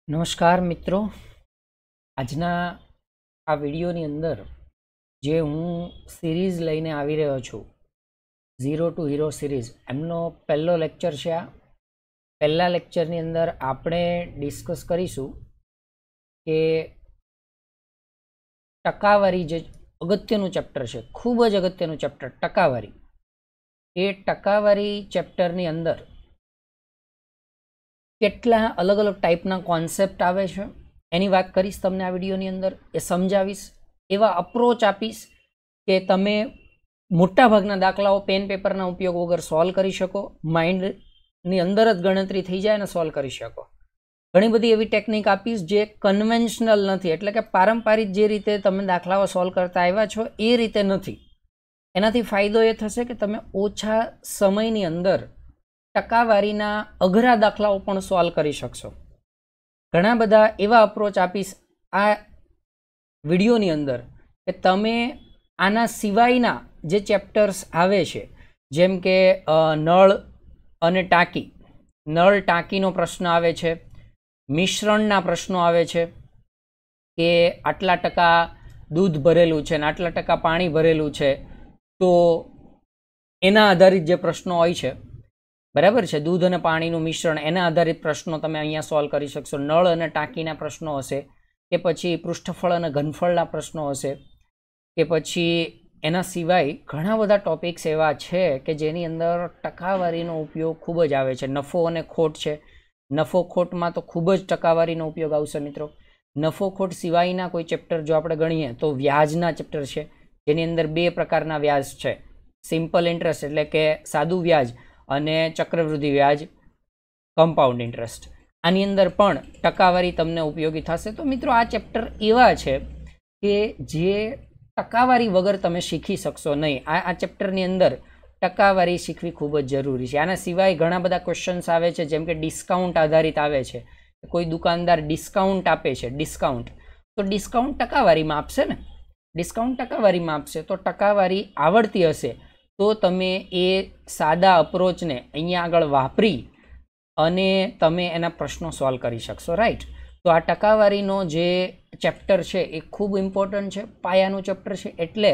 નમસ્કાર મિત્રો, આજના આ વિડીયોની અંદર જે હું સિરીઝ લઈને આવી રહ્યો છું, ઝીરો ટુ હીરો સિરીઝ, એમનો પહેલો લેક્ચર છે. આ પહેલા લેક્ચરની અંદર આપણે ડિસ્કસ કરીશું કે ટકાવારી જે અગત્યનું ચેપ્ટર છે, ખૂબ જ અગત્યનું ચેપ્ટર ટકાવારી. એ ટકાવારી ચેપ્ટરની અંદર કેટલા અલગ અલગ ટાઈપના કોન્સેપ્ટ આવે છે એની વાત કરીશ તમને આ વિડીયોની અંદર. એ સમજાવીશ, એવા અપ્રોચ આપીશ કે તમે મોટાભાગના દાખલાઓ પેન પેપરના ઉપયોગ વગર સોલ્વ કરી શકો, માઇન્ડની અંદર જ ગણતરી થઈ જાય અને સોલ્વ કરી શકો. ઘણી બધી એવી ટેકનિક આપીશ જે કન્વેન્શનલ નથી, એટલે કે પારંપરિક જે રીતે તમે દાખલાઓ સોલ્વ કરતા આવ્યા છો એ રીતે નથી. એનાથી ફાયદો એ થશે કે તમે ઓછા સમયની અંદર ટકાવારીના અઘરા દાખલાઓ પણ સોલ્વ કરી શકશો. ઘણા બધા એવા અપ્રોચ આપીશ આ વિડીયોની અંદર કે તમે આના સિવાયના જે ચેપ્ટર્સ આવે છે, જેમ કે નળ અને ટાંકી, નળ ટાંકીનો પ્રશ્ન આવે છે, મિશ્રણના પ્રશ્નો આવે છે કે આટલા ટકા દૂધ ભરેલું છે અને આટલા ટકા પાણી ભરેલું છે, તો એના આધારિત જે પ્રશ્નો હોય છે, બરાબર છે, દૂધ અને પાણીનું મિશ્રણ, એના આધારિત પ્રશ્નો તમે અહીંયા સોલ્વ કરી શકશો. નળ અને ટાંકીના પ્રશ્નો હશે, કે પછી પૃષ્ઠફળ અને ઘનફળના પ્રશ્નો હશે, કે પછી એના સિવાય ઘણા બધા ટોપિક્સ એવા છે કે જેની અંદર ટકાવારીનો ઉપયોગ ખૂબ જ આવે છે. નફો અને ખોટ છે, નફો ખોટમાં તો ખૂબ જ ટકાવારીનો ઉપયોગ આવશે મિત્રો. નફો ખોટ સિવાયના કોઈ ચેપ્ટર જો આપણે ગણીએ તો વ્યાજના ચેપ્ટર છે, જેની અંદર બે પ્રકારના વ્યાજ છે, સિમ્પલ ઇન્ટરેસ્ટ એટલે કે સાદું વ્યાજ અને ચક્રવૃદ્ધિ વ્યાજ, કમ્પાઉન્ડ ઇન્ટરેસ્ટ. આની અંદર પણ ટકાવારી તમને ઉપયોગી થશે. તો મિત્રો આ ચેપ્ટર એવા છે કે જે ટકાવારી વગર તમે શીખી શકશો નહીં. આ ચેપ્ટરની અંદર ટકાવારી શીખવી ખૂબ જ જરૂરી છે. આના સિવાય ઘણા બધા ક્વેશ્ચન્સ આવે છે, જેમ કે ડિસ્કાઉન્ટ આધારિત આવે છે. કોઈ દુકાનદાર ડિસ્કાઉન્ટ આપે છે, ડિસ્કાઉન્ટ, તો ડિસ્કાઉન્ટ ટકાવારીમાં આપશે ને, ડિસ્કાઉન્ટ ટકાવારીમાં આપશે. તો ટકાવારી આવડતી હશે તો તમે એ સાદા અપ્રોચને અહીંયા આગળ વાપરી અને તમે એના પ્રશ્નો સોલ્વ કરી શકશો, રાઈટ. તો આ ટકાવારીનો જે ચેપ્ટર છે એ ખૂબ ઇમ્પોર્ટન્ટ છે, પાયાનું ચેપ્ટર છે. એટલે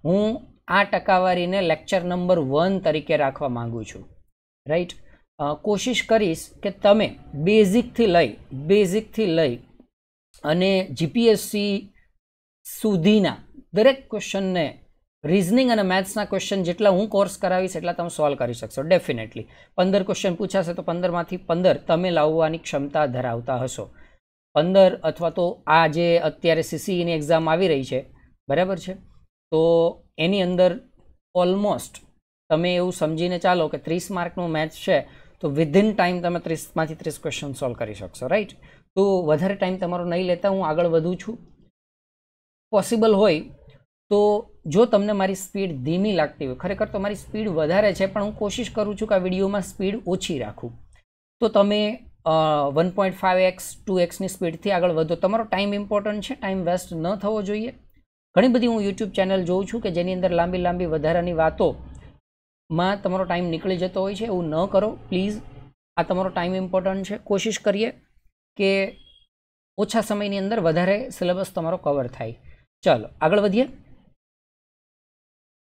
હું આ ટકાવારીને લેક્ચર નંબર 1 તરીકે રાખવા માંગુ છું, રાઈટ. કોશિશ કરીશ કે તમે બેઝિકથી લઈ અને જીપીએસસી સુધીના દરેક ક્વેશ્ચનને, રીઝનિંગ અને મેથ્સના ક્વેશ્ચન જેટલા હું કોર્સ કરાવીશ એટલા તમે સોલ્વ કરી શકશો ડેફિનેટલી. 15 ક્વેશ્ચન પૂછાશે તો 15માંથી 15 તમે લાવવાની ક્ષમતા ધરાવતા હશો. 15 અથવા તો આ જે અત્યારે સીસીઈની એક્ઝામ આવી રહી છે, બરાબર છે, તો એની અંદર ઓલમોસ્ટ તમે એવું સમજીને ચાલો કે 30 માર્કનું મેથ્સ છે, તો વિધિન ટાઈમ તમે 30માંથી 30 ક્વેશ્ચન સોલ્વ કરી શકશો, રાઈટ. તો વધારે ટાઈમ તમારો નહીં લેતા હું આગળ વધું છું. પોસિબલ હોય તો જો તમને મારી સ્પીડ ધીમી લાગતી હોય, ખરેખર તો મારી સ્પીડ વધારે છે, પણ હું કોશિશ કરું છું કે આ વિડીયોમાં સ્પીડ ઓછી રાખું, તો તમે 1.5x 2xની સ્પીડથી આગળ વધો. તમારો ટાઈમ ઇમ્પોર્ટન્ટ છે, ટાઈમ વેસ્ટ ન થવો જોઈએ. ઘણી બધી હું યુટ્યુબ ચેનલ જોઉં છું કે જેની અંદર લાંબી વધારાની વાતોમાં તમારો ટાઈમ નીકળી જતો હોય છે. એવું ન કરો પ્લીઝ. આ તમારો ટાઈમ ઇમ્પોર્ટન્ટ છે. કોશિશ કરીએ કે ઓછા સમયની અંદર વધારે સિલેબસ તમારો કવર થાય. ચાલો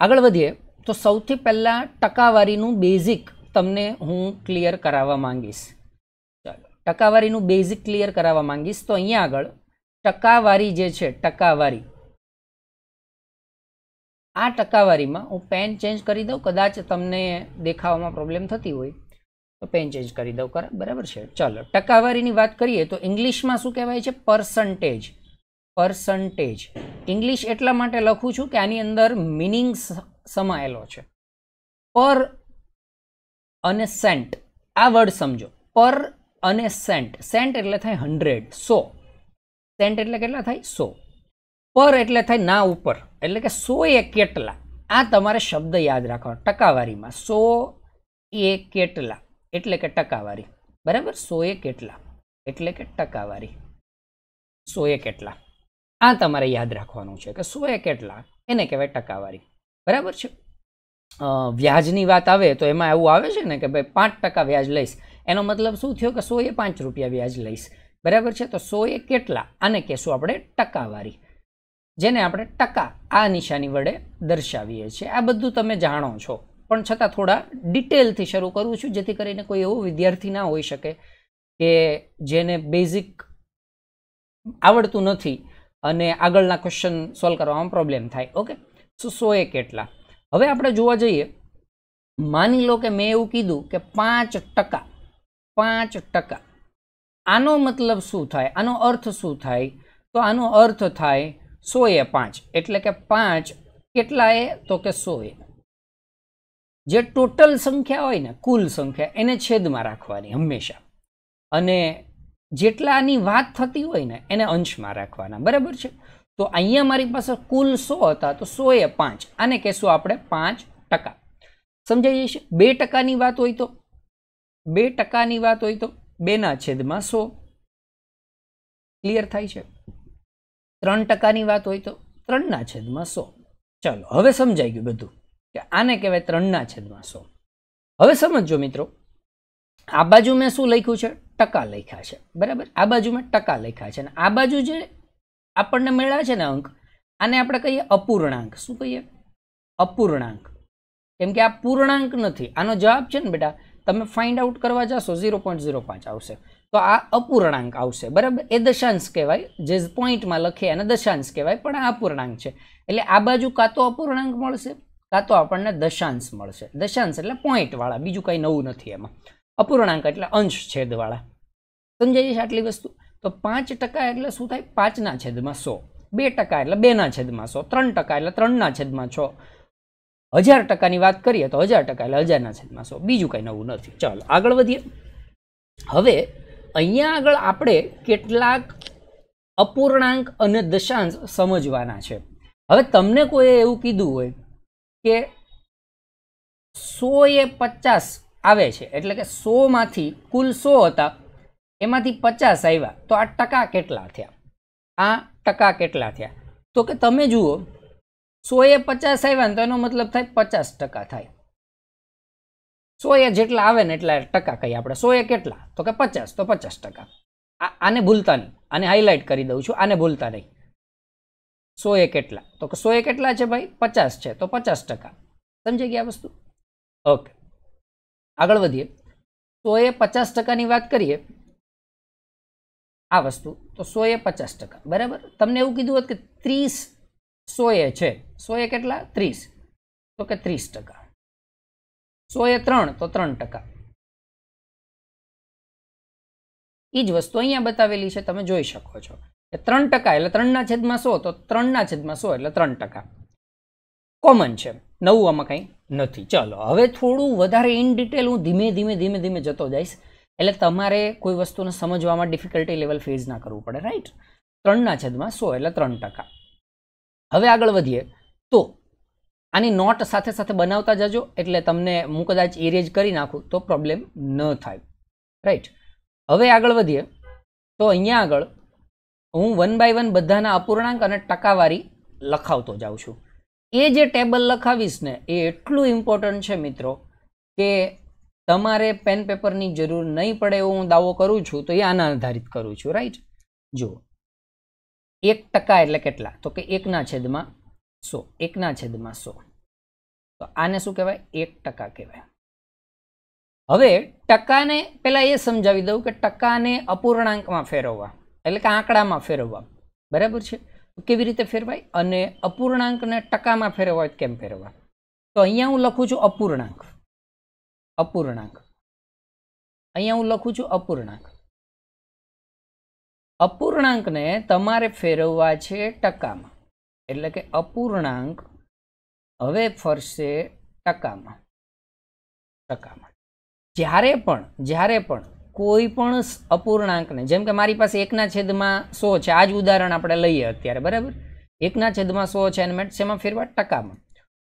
આગળ વધીએ તો સૌથી પહેલાં ટકાવારીનું બેઝિક તમને હું ક્લિયર કરાવવા માંગીશ. ચાલો, ટકાવારીનું બેઝિક ક્લિયર કરાવવા માંગીશ. તો અહીંયા આગળ ટકાવારી જે છે, ટકાવારી, આ ટકાવારીમાં હું પેન ચેન્જ કરી દઉં, કદાચ તમને દેખાવામાં પ્રોબ્લેમ થતી હોય તો પેન ચેન્જ કરી દઉં, બરાબર છે. ચાલો, ટકાવારીની વાત કરીએ તો ઇંગ્લિશમાં શું કહેવાય છે? પર્સન્ટેજ. પર્સન્ટેજ ઇંગ્લિશ એટલા માટે લખું છું કે આની અંદર મિનિંગ સમાયેલો છે. પર અને સેન્ટ, આ વર્ડ સમજો. પર અને સેન્ટ, સેન્ટ એટલે થાય 100, 100. સેન્ટ એટલે કેટલા થાય? 100. પર એટલે થાય ના ઉપર, એટલે કે 100 એ કેટલા. આ તમારે શબ્દ યાદ રાખવાનો ટકાવારીમાં. 100 એ કેટલા એટલે કે ટકાવારી, બરાબર. 100 એ કેટલા એટલે કે ટકાવારી. 100 એ કેટલા, આ તમારે યાદ રાખવાનું છે કે 100 એ કેટલા, એને કહેવાય ટકાવારી, બરાબર છે. વ્યાજની વાત આવે તો એમાં એવું આવે છે ને કે ભાઈ 5% વ્યાજ લઈશ, એનો મતલબ શું થયો કે 100 એ 5 રૂપિયા વ્યાજ લઈશ. બરાબર છે. તો 100 એ કેટલા, આને કહેશું આપણે ટકાવારી, જેને આપણે ટકા આ નિશાની વડે દર્શાવીએ છીએ. આ બધું તમે જાણો છો, પણ છતાં થોડા ડિટેલથી શરૂ કરું છું, જેથી કરીને કોઈ એવો વિદ્યાર્થી ના હોઈ શકે કે જેને બેઝિક આવડતું નથી અને આગળના ક્વેશ્ચન સોલ્વ કરવામાં પ્રોબ્લેમ થાય. ઓકે, સો 100 એ કેટલા. હવે આપણે જોવા જઈએ, માની લો કે મેં એવું કીધું કે 5%. 5%, આનો મતલબ શું થાય, આનો અર્થ શું થાય? તો આનો અર્થ થાય 100 એ 5, એટલે કે 5 કેટલા એ, તો કે 100 એ. જે ટોટલ સંખ્યા હોય ને, કુલ સંખ્યા, એને છેદમાં રાખવાની હંમેશા, અને જેટલાની વાત થતી હોય ને એને અંશમાં રાખવાના. બરાબર છે. તો અહીંયા મારી પાસે કુલ 100 હતા, તો 100 એ 5, આને કહેશું આપણે 5%. સમજાઈ જશે. 2%ની વાત હોય તો 2%ની વાત હોય તો 2/100 ક્લિયર થાય છે. 3%ની વાત હોય તો 3/100. ચાલો, હવે સમજાઈ ગયું બધું કે આને કહેવાય 3/100. હવે સમજો મિત્રો, આ બાજુ મેં શું લખ્યું છે? ટકા લખ્યા છે. બરાબર, આ બાજુ મેં ટકા લખ્યા છે, અને આ બાજુ જે આપણને મળ્યા છે ને અંક, આને આપણે કહીએ અપૂર્ણાંક. શું કહીએ? અપૂર્ણાંક. કેમ કે આ પૂર્ણાંક નથી. આનો જવાબ છે ને બેટા, તમે ફાઇન્ડ આઉટ કરવા જશો 0.05 આવશે, તો આ અપૂર્ણાંક આવશે. બરાબર, એ દશાંશ કહેવાય. જે પોઈન્ટમાં લખીએ એને દશાંશ કહેવાય, પણ આ અપૂર્ણાંક છે. એટલે આ બાજુ કાં તો અપૂર્ણાંક મળશે, કાં તો આપણને દશાંશ મળશે. દશાંશ એટલે પોઈન્ટ વાળા, બીજું કંઈ નવું નથી એમાં. અપૂર્ણાંક એટલે અંશ છેદવાળા. સમજાય છે આટલી વસ્તુ? તો 5% એટલે શું થાય? 5/100. 2% એટલે 2/100. 3% એટલે 3/6. 1000%ની વાત કરીએ તો 1000% એટલે 1000/100. બીજું કંઈ નવું નથી. ચાલો આગળ વધીએ. હવે અહીંયા આગળ આપણે કેટલાક અપૂર્ણાંક અને દશાંશ સમજવાના છે. હવે તમને કોઈએ એવું કીધું હોય કે 100 એ 50 આવે છે, એટલે કે 100 માંથી કુલ 100 હતા, એમાંથી 50 આવ્યા, તો આ ટકા કેટલા થયા? આ ટકા કેટલા થયા? તો કે તમે જુઓ, 100 એ 50 આવ્યા ને તો એનો મતલબ થાય 50% થાય. 100 એ જેટલા આવે ને એટલા ટકા કહીએ આપણે. 100 એ કેટલા? તો કે 50, તો 50%. આને ભૂલતા નહીં, આને હાઇલાઇટ કરી દઉં છું, આને ભૂલતા નહીં. 100 એ કેટલા? તો કે 100 એ કેટલા છે ભાઈ? 50 છે, તો 50%. સમજાઈ ગયા વસ્તુ? ઓકે, આગળ વધીએ. 100 એ 50%ની વાત કરીએ, આ વસ્તુ, તો 100 એ 50%. બરાબર. તમને એવું કીધું હોત કે 30 100 એ છે, 100 એ કેટલા? 30, તો કે 30%. 100 એ 3, તો 3%. એ જ વસ્તુ અહીંયા બતાવેલી છે, તમે જોઈ શકો છો કે 3% એટલે 3/100, તો 3/100 એટલે 3%. કોમન છે, નવું આમાં કંઈ નથી. ચાલો હવે થોડું વધારે ઇન ડિટેલ હું ધીમે ધીમે જતો જઈશ, એટલે તમારે કોઈ વસ્તુને સમજવામાં ડિફિકલ્ટી લેવલ ફેઝ ના કરવું પડે. રાઈટ? 3/100 એટલે 3%. હવે આગળ વધીએ તો આની નોટ સાથે સાથે બનાવતા જજો, એટલે તમને હું કદાચ ઇરેજ કરી નાખું તો પ્રોબ્લેમ ન થાય. રાઈટ? હવે આગળ વધીએ તો અહીંયા આગળ હું 1 by 1 બધાના અપૂર્ણાંક અને ટકાવારી લખાવતો જાઉં છું. એ જે ટેબલ લખાવીશ ને એ એટલું ઇમ્પોર્ટન્ટ છે મિત્રો કે તમારે પેન પેપરની જરૂર નહીં પડે એવો હું દાવો કરું છું, તો એ આના આધારિત કરું છું. રાઈટ? જુઓ, 1% એટલે કેટલા? તો કે 1/100. 1/100. તો આને શું કહેવાય? 1% કહેવાય. હવે ટકાને પહેલા એ સમજાવી દઉં કે ટકાને અપૂર્ણાંકમાં ફેરવવા, એટલે કે આંકડામાં ફેરવવા. બરાબર છે? કેવી રીતે ફેરવાય? અને અપૂર્ણાંકને ટકામાં ફેરવવા કેમ ફેરવવા? તો અહીંયા હું લખું છું અપૂર્ણાંક. અપૂર્ણાંક. અહીંયા હું લખું છું અપૂર્ણાંક. અપૂર્ણાંકને તમારે ફેરવવા છે ટકામાં, એટલે કે અપૂર્ણાંક હવે ફરશે ટકામાં. ટકામાં જ્યારે પણ કોઈ પણ અપૂર્ણાંકને, જેમ કે મારી પાસે 1/100 છે, આ જ ઉદાહરણ આપણે લઈએ અત્યારે. બરાબર? 1/100 છે અને મેં શેમાં ફેરવા? ટકામાં.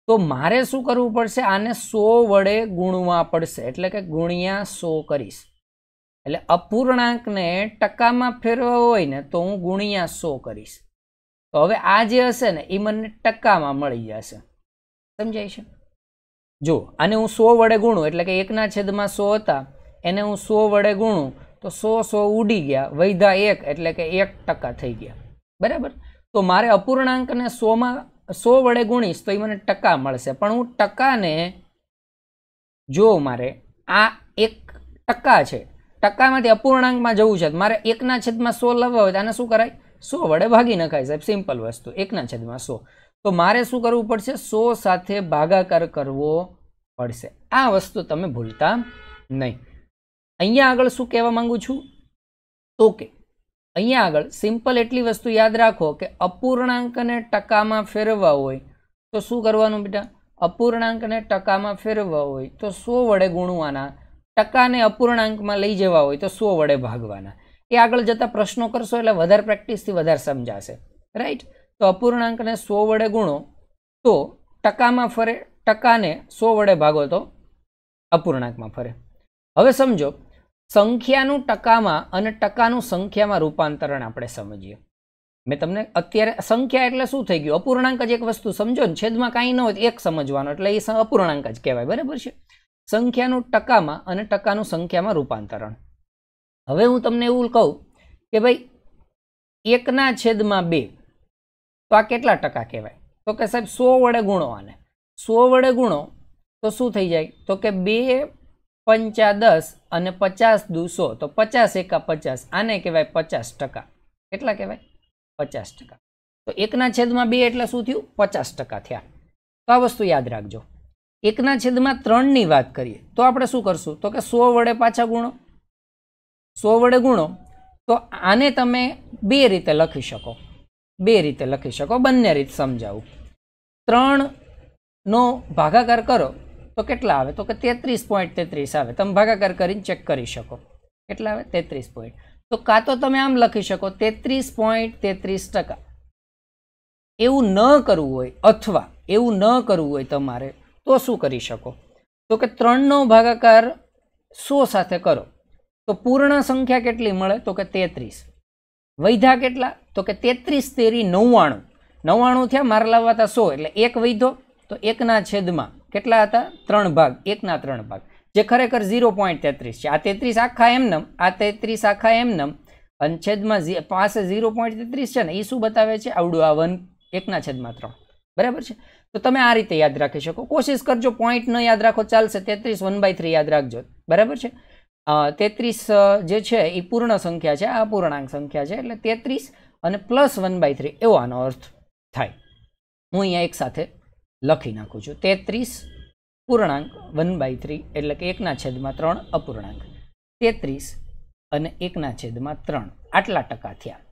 તો મારે શું કરવું પડશે? આને 100 વડે ગુણવા પડશે, એટલે કે ગુણ્યા 100 કરીશ. એટલે અપૂર્ણાંકને ટકામાં ફેરવવો હોય ને તો હું ગુણ્યા 100 કરીશ. તો હવે આ જે હશે ને એ મને ટકામાં મળી જશે. સમજાય છે? જો આને હું 100 વડે ગુણું, એટલે કે 1/100 હતા એને હું 100 વડે ગુણું તો 100 ઉડી ગયા, વૈધા 1 એટલે કે 1% થઈ ગયા, બરાબર. તો મારે અપૂર્ણાંકને 100 વડે ગુણીશ તો એ મને ટકા મળશે, પણ હું ટકાને જો મારે આ 1% છે, ટકામાંથી અપૂર્ણાંકમાં જવું છે, મારે 1/100 લાવવા હોય તો આને શું કરાય? 100 વડે ભાગી નખાય સાહેબ, સિમ્પલ વસ્તુ. 1/100 તો મારે શું કરવું પડશે? 100 સાથે ભાગાકાર કરવો પડશે. આ વસ્તુ તમે ભૂલતા નહીં. અહીંયા આગળ શું કહેવા માંગુ છું? તો કે અહીંયા આગળ સિમ્પલ એટલી વસ્તુ યાદ રાખો કે અપૂર્ણાંકને ટકામાં ફેરવવા હોય તો શું કરવાનું બેટા? અપૂર્ણાંકને ટકામાં ફેરવવા હોય તો 100 વડે ગુણવાના, ટકાને અપૂર્ણાંકમાં લઈ જવા હોય તો 100 વડે ભાગવાના. એ આગળ જતા પ્રશ્નો કરશો એટલે વધારે પ્રેક્ટિસથી વધારે સમજાશે, રાઈટ? તો અપૂર્ણાંકને 100 વડે ગુણો તો ટકામાં ફરે, ટકાને 100 વડે ભાગો તો અપૂર્ણાંકમાં ફરે. હવે સમજો, સંખ્યાનું ટકામાં અને ટકાનું સંખ્યામાં રૂપાંતરણ આપણે સમજીએ. મેં તમને અત્યારે સંખ્યા એટલે શું થઈ ગયું? અપૂર્ણાંક જ એક વસ્તુ સમજો ને, છેદમાં કાંઈ ન હોય તો એક સમજવાનો, એટલે એ અપૂર્ણાંક જ કહેવાય, બરાબર છે? સંખ્યાનું ટકામાં અને ટકાનું સંખ્યામાં રૂપાંતરણ. હવે હું તમને એવું કહું કે ભાઈ 1/2 તો આ કેટલા ટકા કહેવાય? તો કે સાહેબ 100 વડે ગુણો આને. 100 વડે ગુણો તો શું થઈ જાય? તો કે 2 પંચા 10 અને 50 દુ 100, તો 50 એકા 50, આને કહેવાય 50%. કેટલા કહેવાય? 50%. તો 1/2 એટલે શું થયું? 50% થયા. તો આ વસ્તુ યાદ રાખજો. 1/3 ની વાત કરીએ તો આપણે શું કરશું? તો કે 100 વડે પાછા ગુણો. 100 વડે ગુણો તો આને તમે બે રીતે લખી શકો. બંને રીત સમજાવું. 3 નો ભાગાકાર કરો તો કેટલા આવે? તો કે 33.33 આવે. તમે ભાગાકાર કરીને ચેક કરી શકો. કેટલા આવે? 33. તો કાં તો તમે આમ લખી શકો 33.33%. એવું ન કરવું હોય અથવા એવું ન કરવું હોય તમારે તો શું કરી શકો? તો કે 3 નો ભાગાકાર 100 સાથે કરો તો પૂર્ણ સંખ્યા કેટલી મળે? તો કે 33. વૈધા કેટલા? તો કે 33 તેરી 99. 99 થયા, મારે લાવવા હતા 100 એટલે 1 વૈધો તો 1/છેદમાં કેટલા હતા? 3 ભાગ. 1/3 ભાગ, જે ખરેખર 0.33 છે. આ 33 આખા એમનેમ, આ 33 આખા એમનેમ, અને છેદમાં પાસે 0.33 છે ને, એ શું બતાવે છે? આવડું આ 1/3, બરાબર છે? તો તમે આ રીતે યાદ રાખી શકો. કોશિશ કરજો પોઈન્ટ ન યાદ રાખો ચાલશે, 33 1/3 યાદ રાખજો, બરાબર છે? 33 જે છે એ પૂર્ણ સંખ્યા છે, આ પૂર્ણાંક સંખ્યા છે, એટલે 33 અને પ્લસ 1/3 એવો આનો અર્થ થાય. હું અહીંયા એક સાથે લખી નાખું છું. 33 પૂર્ણાંક 1/3 એટલે કે 1/3 અપૂર્ણાંક. 33 અને 1/3 આટલા ટકા થયા.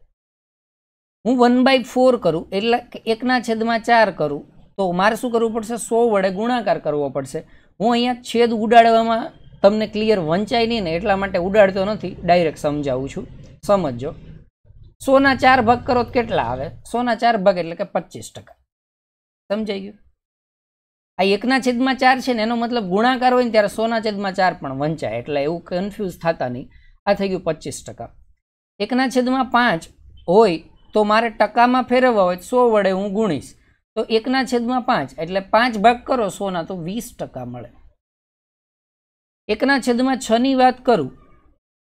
હું 1/4 કરું એટલે કે 1/4 કરું તો મારે શું કરવું પડશે? 100 વડે ગુણાકાર કરવો પડશે. હું અહીંયા છેદ ઉડાડવામાં તમને ક્લિયર વંચાય નહીં ને એટલા માટે ઉડાડતો નથી, ડાયરેક્ટ સમજાવું છું, સમજજો. 100 ના 4 ભાગ કરો તો કેટલા આવે? 100 ના 4 ભાગ એટલે કે 25%. સમજાઈ ગયું? આ 1/4 છે ને, એનો મતલબ ગુણાકાર હોય ને ત્યારે 100/4 પણ વંચાય, એટલે એવું કન્ફ્યુઝ થતા નહીં. આ થઈ ગયું 25%. 1/5 હોય તો મારે ટકામાં ફેરવવા હોય 100 વડે હું ગુણીશ તો 1/5 એટલે 5 ભાગ કરો 100 ના તો 20% મળે. 1/6 ની વાત કરું,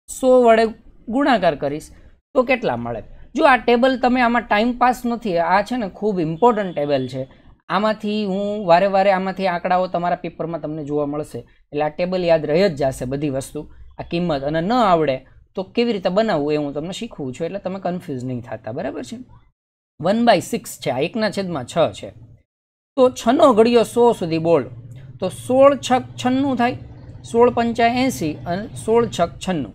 100 વડે ગુણાકાર કરીશ તો કેટલા મળે? જો આ ટેબલ તમે આમાં ટાઈમ પાસ નથી, આ છે ને ખૂબ ઇમ્પોર્ટન્ટ ટેબલ છે. આમાંથી હું વારે વારે આમાંથી આંકડાઓ તમારા પેપરમાં તમને જોવા મળશે, એટલે આ ટેબલ યાદ રહી જ જશે બધી વસ્તુ. આ કિંમત અને ન આવડે તો કેવી રીતે બનાવવું એ હું તમને શીખવું છું, એટલે તમે કન્ફ્યુઝ નહીં થતા, બરાબર છે? 1/6 છે, આ 1/6 છે. તો 6 નો ઘડિયો 100 સુધી બોલો તો 16 છક 96 થાય, 16 પંચા 80 અને 16 છક 96.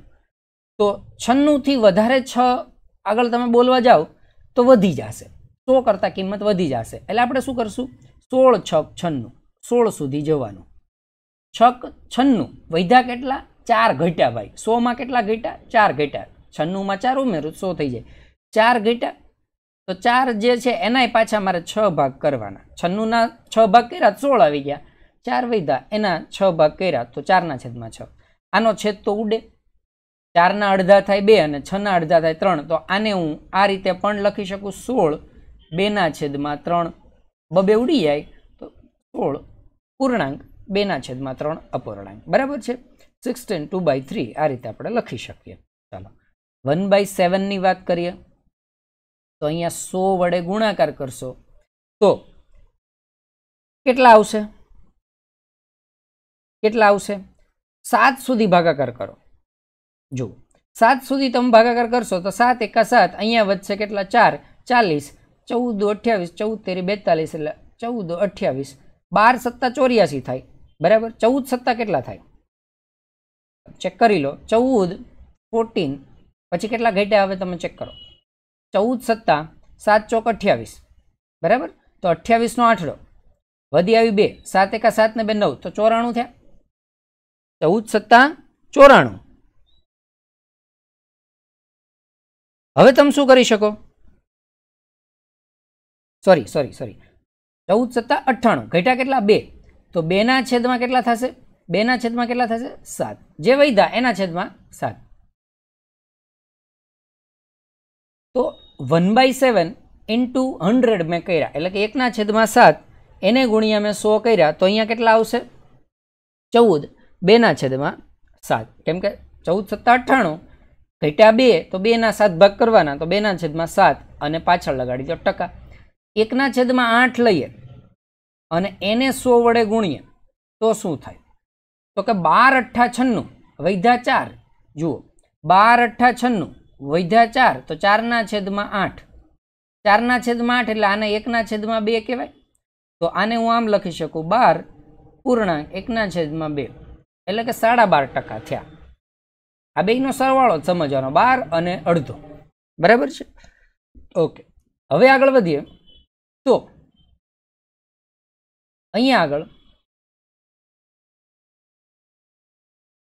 તો 96 થી વધારે 6 આગળ તમે બોલવા જાઓ તો વધી જશે, 100 કરતાં કિંમત વધી જશે. એટલે આપણે શું કરશું? 16 છક 96, 16 સુધી જવાનું. છક 96 વધ્યા કેટલા? 4 ઘટ્યા ભાઈ. 100 માં કેટલા ઘટ્યા? 4 ઘટ્યા. 96 માં 4 ઉમેરું 100 થઈ જાય. 4 ઘટ્યા તો 4 જે છે એનાય પાછા મારે 6 ભાગ કરવાના. 96 ના 6 ભાગ કર્યા 16 આવી ગયા. 4 વધ્યા એના 6 ભાગ કર્યા તો 4/6. આનો છેદ તો ઉડે. 4 ના અડધા થાય 2 અને 6 ના અડધા થાય 3. તો આને હું આ રીતે પણ લખી શકું 16 2/3. બબે ઉડી જાય તો 16 પૂર્ણાંક 2/3 અપૂર્ણાંક, બરાબર છે? 16 2/3 આ રીતે આપણે લખી શકીએ. ચાલો 1/7 ની વાત કરીએ તો અહીંયા 100 વડે ગુણાકાર કરશો તો કેટલા આવશે? 7 સુધી ભાગાકાર કરો. જો 7 સુધી તમે ભાગાકાર કરશો તો 7 × 7 અહીંયા વધશે કેટલા? 4 40 14 28 14 42 એટલે 14 28 12 × 7 = 84 થાય. બરાબર. 14 × 7 કેટલા થાય? ચેક કરી લો. 14 14 પછી કેટલા ઘટ્યા હવે તમે ચેક કરો. 14 × 7 7 × 28 બરાબર. તો 28 નો આઠડો વધી આવી 2 7 × 7 ને 2 9 તો 94 થયા. 14 × 7 94. હવે તમે શું કરી શકો? સોરી 14 × 7 98 ઘટ્યા કેટલા? 2 તો 2 ના છેદમાં કેટલા થશે? 2 ના છેદમાં કેટલા થશે? 7. જે વધ્યા એના છેદમાં 7. તો 1/7 × 100 મેં કર્યા એટલે કે 1/7 એને ગુણ્યા મેં 100 કર્યા તો અહીંયા કેટલા આવશે? 14 2/7 કેમ કે 14 × 7 98 ઘટ્યા 2 તો 2 ના 7 ભાગ કરવાના તો 2/7 અને પાછળ લગાડી દો ટકા. 1/8 લઈએ અને એને 100 વડે ગુણીએ તો શું થાય? તો કે 12 × 8 = 96 વધ્યા 4. જુઓ 12 × 8 = વધ્યા 4 તો 4/8 4/8 એટલે આને 1/2 કહેવાય. તો આને હું આમ લખી શકું 12.1/2 એટલે કે 12.5% થયા. આ બેયનો સરવાળો સમજવાનો 12 અને અડધો. બરાબર છે. ઓકે હવે આગળ વધીએ તો અહીંયા આગળ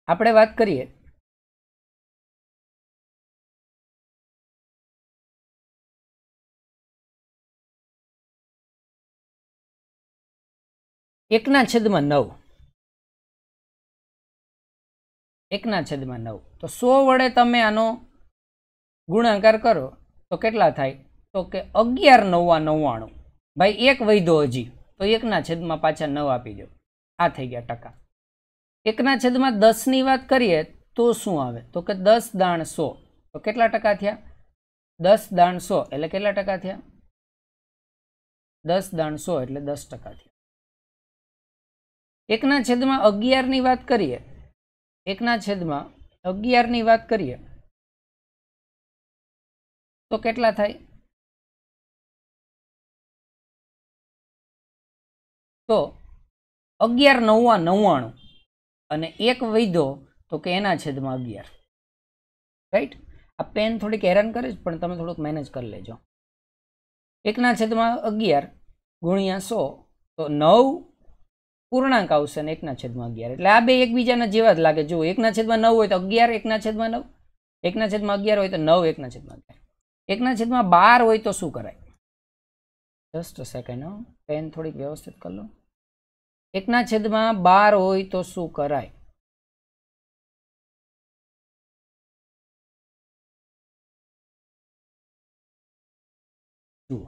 આપણે વાત કરીએ એકના છેદમાં 9 તો 100 વડે તમે આનો ગુણાકાર કરો તો કેટલા થાય? તો કે 11 × 9 = 99. ભાઈ એક વધ્યો હજી તો 1/10 પાછા 9 આપી દો. આ થઈ ગયા ટકા. 1/10 ની વાત કરીએ તો શું આવે? તો કે 10 દાણ 100 તો કેટલા ટકા થયા? 10 દાણ 100 એટલે કેટલા ટકા થયા? 10 દાણ 100 એટલે 10% થયા. 1/11 ની વાત કરીએ 1/11 ની વાત કરીએ તો કેટલા થાય? તો 11 × 9 = 99 અને એક વધ્યો તો કે એના છેદમાં 11. રાઈટ. આ પેન થોડીક હેરાન કરે છે પણ તમે થોડુંક મેનેજ કરી લેજો. 1/11 ગુણ્યા 100 તો 9 પૂર્ણાંક આવશે ને 1/11 એટલે આ બે એકબીજાના જેવા જ લાગે. જો 1/9 હોય તો 11 1/9 1/11 હોય તો 9 1/11 1/12 હોય તો શું કરાય? Just a second. પેન થોડીક વ્યવસ્થિત કરી લો. 1/12 હોય તો શું કરાય? જુઓ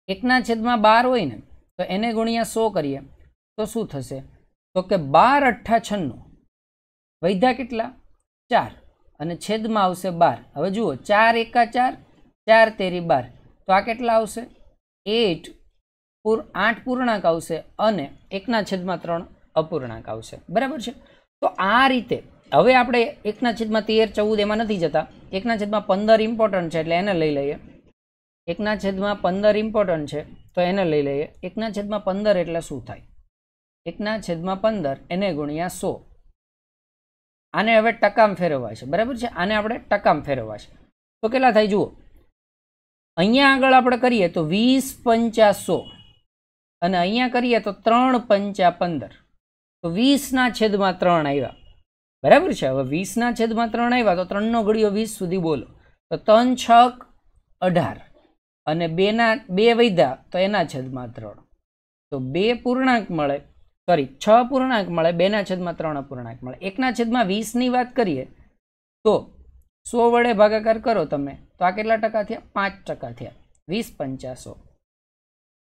1/12 હોય ને તો એને ગુણ્યા 100 કરીએ તો શું થશે? તો કે 12 × 8 = 96 વધ્યા કેટલા? 4 અને છેદમાં આવશે 12. હવે જુઓ 4 × 4 4 તેરી 12 તો આ કેટલા આવશે? 8 પૂર્ણાંક આવશે અને 1/3 અપૂર્ણાંક આવશે. બરાબર છે. તો આ રીતે હવે આપણે 1/13 14 એમાં નથી જતા. 1/15 ઇમ્પોર્ટન્ટ છે એટલે એને લઈ લઈએ. 1/15 ઇમ્પોર્ટન્ટ છે તો એને લઈ લઈએ. 1/15 એટલે શું થાય? 1/15 એને ગુણ્યા 100. આને હવે ટકામાં ફેરવવા છે. બરાબર છે. આને આપણે ટકામાં ફેરવવા છે તો કેટલા થાય? જુઓ અહીંયા આગળ આપણે કરીએ તો 20 × 100 અને અહીંયા કરીએ તો 3 × 5 = 15 તો 20/3 આવ્યા. બરાબર છે. હવે 20/3 આવ્યા તો 3 નો ઘડિયો 20 સુધી બોલો તો 3 × 6 = 18 અને 2 વધ્યા તો એના છેદમાં 3 તો 2 પૂર્ણાંક મળે. સોરી 6 પૂર્ણાંક મળે 2/3 અપૂર્ણાંક મળે. 1/20 ની વાત કરીએ તો 100 વડે ભાગાકાર કરો તમે તો આ કેટલા ટકા થયા? 5% થયા. 20 × 100.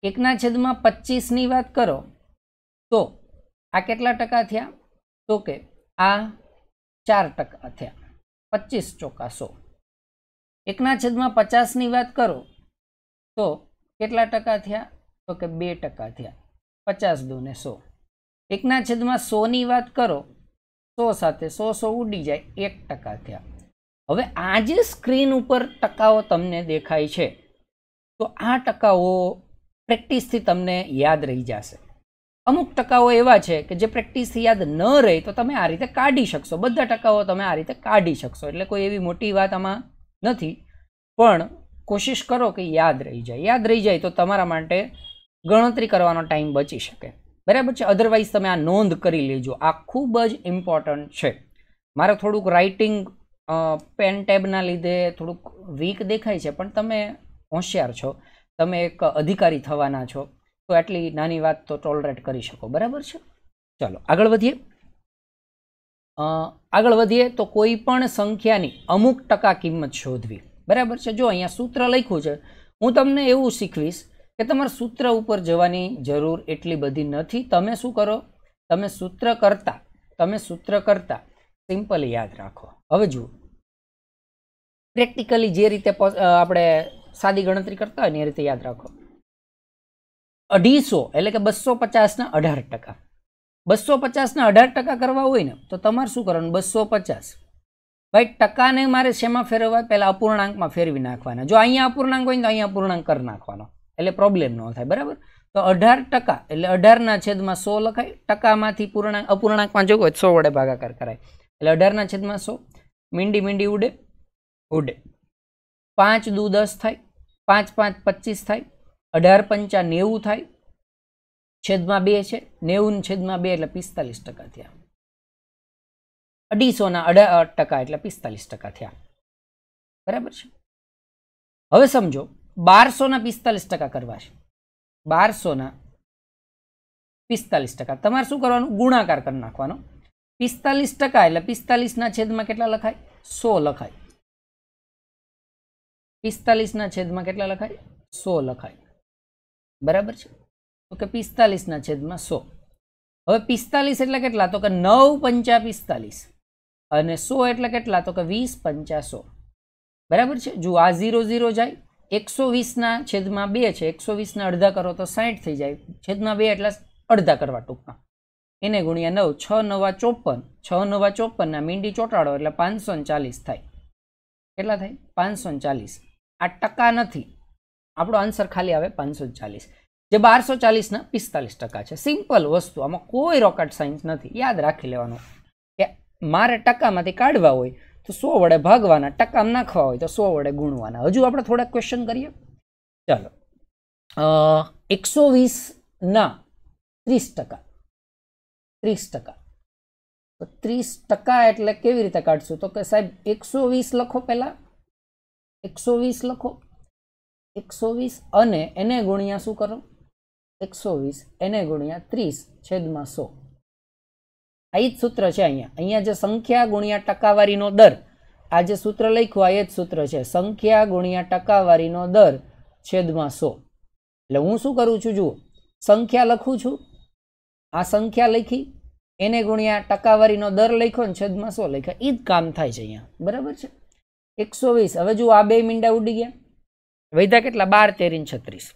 1/25 ની વાત કરો તો આ કેટલા ટકા થયા? તો કે આ 4% થયા, 25 ચોકા 100. 1/50 ની વાત કરો તો કેટલા ટકા થયા? તો કે 2% થયા, 50 દૂને 100. 1/100 ની વાત કરો 100 સાથે 100 ઉડી જાય, 1% થયા. હવે આ જે સ્ક્રીન ઉપર ટકાઓ તમને દેખાય છે, તો આ ટકાઓ પ્રેક્ટિસથી તમને યાદ રહી જશે. અમુક ટકાઓ એવા છે કે જે પ્રેક્ટિસથી યાદ ન રહે તો તમે આ રીતે કાઢી શકશો. બધા ટકાઓ તમે આ રીતે કાઢી શકશો, એટલે કોઈ એવી મોટી વાત આમાં નથી, પણ કોશિશ કરો કે યાદ રહી જાય. યાદ રહી જાય તો તમારા માટે ગણતરી કરવાનો ટાઈમ બચી શકે, બરાબર છે. અધરવાઇઝ તમે આ નોંધ કરી લેજો, આ ખૂબ જ ઇમ્પોર્ટન્ટ છે. મારે થોડુંક રાઇટિંગ પેન ટેબના લીધે થોડુંક વીક દેખાય છે, પણ તમે હોશિયાર છો, તમે એક અધિકારી થવાના છો, તો આટલી નાની વાત તો ટોલરેટ કરી શકો, બરાબર છે. ચાલો આગળ વધીએ. આગળ વધીએ તો કોઈ પણ સંખ્યાની અમુક ટકા કિંમત શોધવી, બરાબર છે. જો અહીંયા સૂત્ર લખ્યું છે, હું તમને એવું શીખવીશ કે તમારે સૂત્ર ઉપર જવાની જરૂર એટલી બધી નથી. તમે શું કરો, તમે સૂત્ર કરતા સિમ્પલી યાદ રાખો. હવે જુઓ, પ્રેક્ટિકલી જે રીતે આપણે સાદી ગણતરી કરતા હોય ને એ રીતે યાદ રાખો. 250 એટલે કે 250 ના 18%. 250 ના 18% કરવા હોય ને તો તમારે શું કરવાનું? 250 ભાઈ ટકાને મારે શેમાં ફેરવવા? પહેલા અપૂર્ણાંકમાં ફેરવી નાખવાના. જો અહીંયા અપૂર્ણાંક હોય ને તો અહીંયા અપૂર્ણાંક કરી નાખવાનો, એટલે પ્રોબ્લેમ ન થાય, બરાબર. તો 18% એટલે 18/100 લખાય. ટકામાંથી અપૂર્ણાંકમાં જો હોય 100 વડે ભાગાકાર કરાય, એટલે 18/100. મીંડી ઉડે 5 દુ 10 થાય, 5 5 25 થાય, 18 × 90 થાય, છેદમાં 2 છે, 90/2 એટલે 45% થયા. 250 ના 18% એટલે 45% થયા, બરાબર છે. હવે સમજો 1200 ના 45% કરવા છે. 1200 ના 45% તમારે શું કરવાનું? ગુણાકાર કરી નાખવાનો. 45% એટલે 45 ના છેદમાં કેટલા લખાય? 100 લખાય. 45 ના છેદમાં કેટલા લખાય? 100 લખાય, બરાબર છે. તો કે 45 ના છેદમાં 100. હવે 45 એટલે કેટલા? તો કે 9 × 5 = 45, અને 100 એટલે કેટલા? તો કે 20 × 100, બરાબર છે. જો આ 0 0 જાય, 120 ના છેદમાં 2 છે, 120 ના અડધા કરો તો 60 થઈ જાય, છેદમાં 2 એટલે અડધા કરવા ટૂંકમાં, એને ગુણ્યા 9, 6 × 9 = 54, 6 × 9 = 54 ના મીંડી ચોટાડો એટલે 540 થાય. કેટલા થાય? 540. આ ટકા નથી, આપણો આન્સર ખાલી આવે 540, જે 1240 ના 45% છે. સિમ્પલ વસ્તુ, આમાં કોઈ રોકેટ સાયન્સ નથી. યાદ રાખી લેવાનું કે મારે ટકામાંથી કાઢવા હોય તો 100 વડે ભાગવાના, ટકામાં નાખવા હોય તો 100 વડે ગુણવાના. હજુ આપણે થોડાક ક્વેશ્ચન કરીએ. ચાલો, 120 ના 30%. 30%. તો 30% એટલે કેવી રીતે કાઢશું? તો કે સાહેબ 120 લખો, પહેલા 120 લખો, 120 અને એને ગુણ્યા શું કરો? 120 એને ગુણ્યા 30/100. આ જ સૂત્ર છે. અહીંયા જે સંખ્યા ગુણ્યા ટકાવારીનો દર, આ જે સૂત્ર લખ્યું આ એ જ સૂત્ર છે. સંખ્યા ગુણ્યા ટકાવારીનો દર છેદમાં 100. એટલે હું શું કરું છું? જુઓ, સંખ્યા લખું છું, આ સંખ્યા લખી, એને ગુણ્યા ટકાવારીનો દર લખ્યો ને છેદમાં 100 લખ્યા. એ જ કામ થાય છે અહીંયા, બરાબર છે. 120. હવે જુઓ, આ બે મીંડા ઉડી ગયા, વૈધા કેટલા? 12 × 36.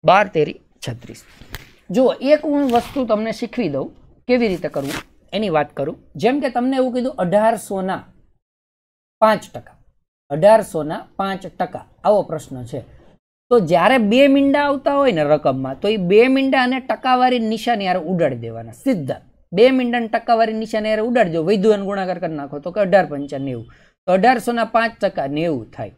12 × 36. જુઓ, એક હું વસ્તુ તમને શીખવી દઉં કેવી રીતે કરવું એની વાત કરું. જેમ કે તમને એવું કીધું 1800 ના 5%, 1800 ના 5% આવો પ્રશ્ન છે. તો જ્યારે બે મીંડા આવતા હોય ને રકમમાં, તો એ બે મીંડા અને ટકાવારી નિશાની યાર ઉડાડી દેવાના સીધા. બે મીંડા અને ટકાવારી નિશાની યાર ઉડાડી દો, વૈધુ અને ગુણાકાર કરી નાખો તો કે 18 × 90. તો 1800 ના 5% 90 થાય.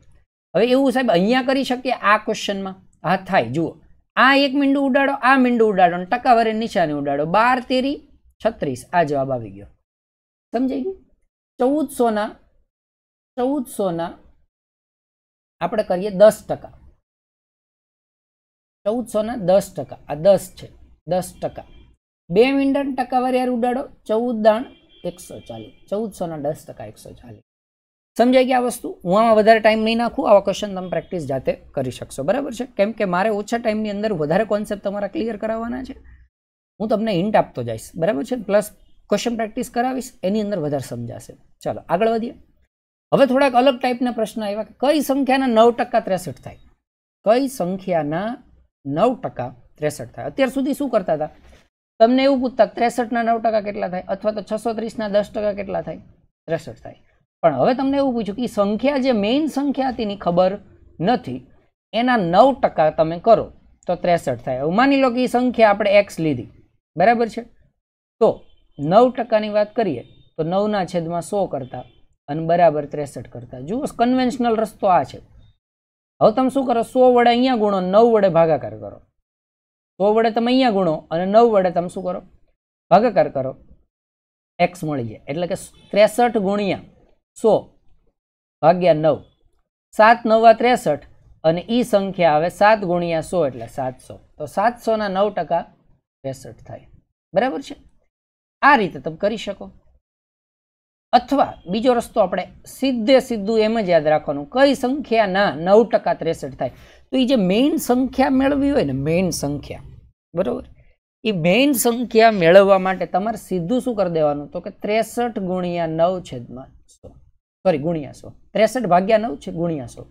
હવે એવું સાહેબ અહીંયા કરી શકીએ આ ક્વેશ્ચનમાં? હા થાય. જુઓ, આ એક મીંડું ઉડાડો, આ મીંડું ઉડાડો અને ટકાવારી નિશાની ઉડાડો, 12 × 36 આ જવાબ આવી ગયો. સમજાઈ ગયું? 1400 ના આપણે કરીએ 10%. 1400 ના 10%, આ 10 છે, 10%. બે મીંડા ટકાવારી યાર ઉડાડો, 14 × 140, 1400 ના 10% 140. સમજાઈ ગયા આ વસ્તુ? હું આમાં વધારે ટાઈમ નહીં નાખું, આવા ક્વેશ્ચન તમે પ્રેક્ટિસ જાતે કરી શકશો, બરાબર છે. કેમ કે મારે ઓછા ટાઈમની અંદર વધારે કોન્સેપ્ટ તમારા ક્લિયર કરાવવાના છે. હું તમને હિન્ટ આપતો જઈશ, બરાબર છે. પ્લસ ક્વેશ્ચન પ્રેક્ટિસ કરાવીશ, એની અંદર વધારે સમજાશે. ચાલો આગળ વધીએ. હવે થોડાક અલગ ટાઈપના પ્રશ્ન આવ્યા કે કઈ સંખ્યાના 9% 63 થાય? કઈ સંખ્યાના 9% 63 થાય? અત્યાર સુધી શું કરતા હતા? તમને એવું પૂછતા 63 ના 9% કેટલા થાય, અથવા તો 630 ના 10% કેટલા થાય? 63 થાય. પણ હવે તમને એવું પૂછ્યું કે સંખ્યા જે મેઇન સંખ્યા હતી ની ખબર નથી, એના 9% તમે કરો તો 63 થાય. હવે માની લો કે એ સંખ્યા આપણે x લીધી, બરાબર છે? તો 9% ની વાત કરીએ તો 9/100 કરતા અને બરાબર 63 કરતા. જુઓ કન્વેન્શનલ રસ્તો આ છે. હવે તમે શું કરો? 100 વડે અહીંયા ગુણો, 9 વડે ભાગાકાર કરો. 100 વડે તમે અહીંયા ગુણો અને 9 વડે તમે શું કરો? ભાગાકાર કરો. x મળી જાય. એટલે કે 63 ગુણ્યા 100 ભાગ્યા 9, 7 9 63, અને ઈ સંખ્યા આવે 7 ગુણ્યા 100 એટલે 700. તો 700 ના 9% 63 થાય. બરાબર છે? આ રીતે તમે કરી શકો. અથવા બીજો રસ્તો આપણે સીધું એમ જ યાદ રાખવાનું, કઈ સંખ્યાના 9% 63 થાય? તો એ જે મેઇન સંખ્યા મેળવી હોય ને, મેઇન સંખ્યા, બરોબર, એ મેઇન સંખ્યા મેળવવા માટે તમારે સીધું શું કરી દેવાનું? તો કે 63 ગુણ્યા 9/100, સોરી ગુણ્યા 100, 63 ભાગ્યા 9 છે ગુણ્યા 100.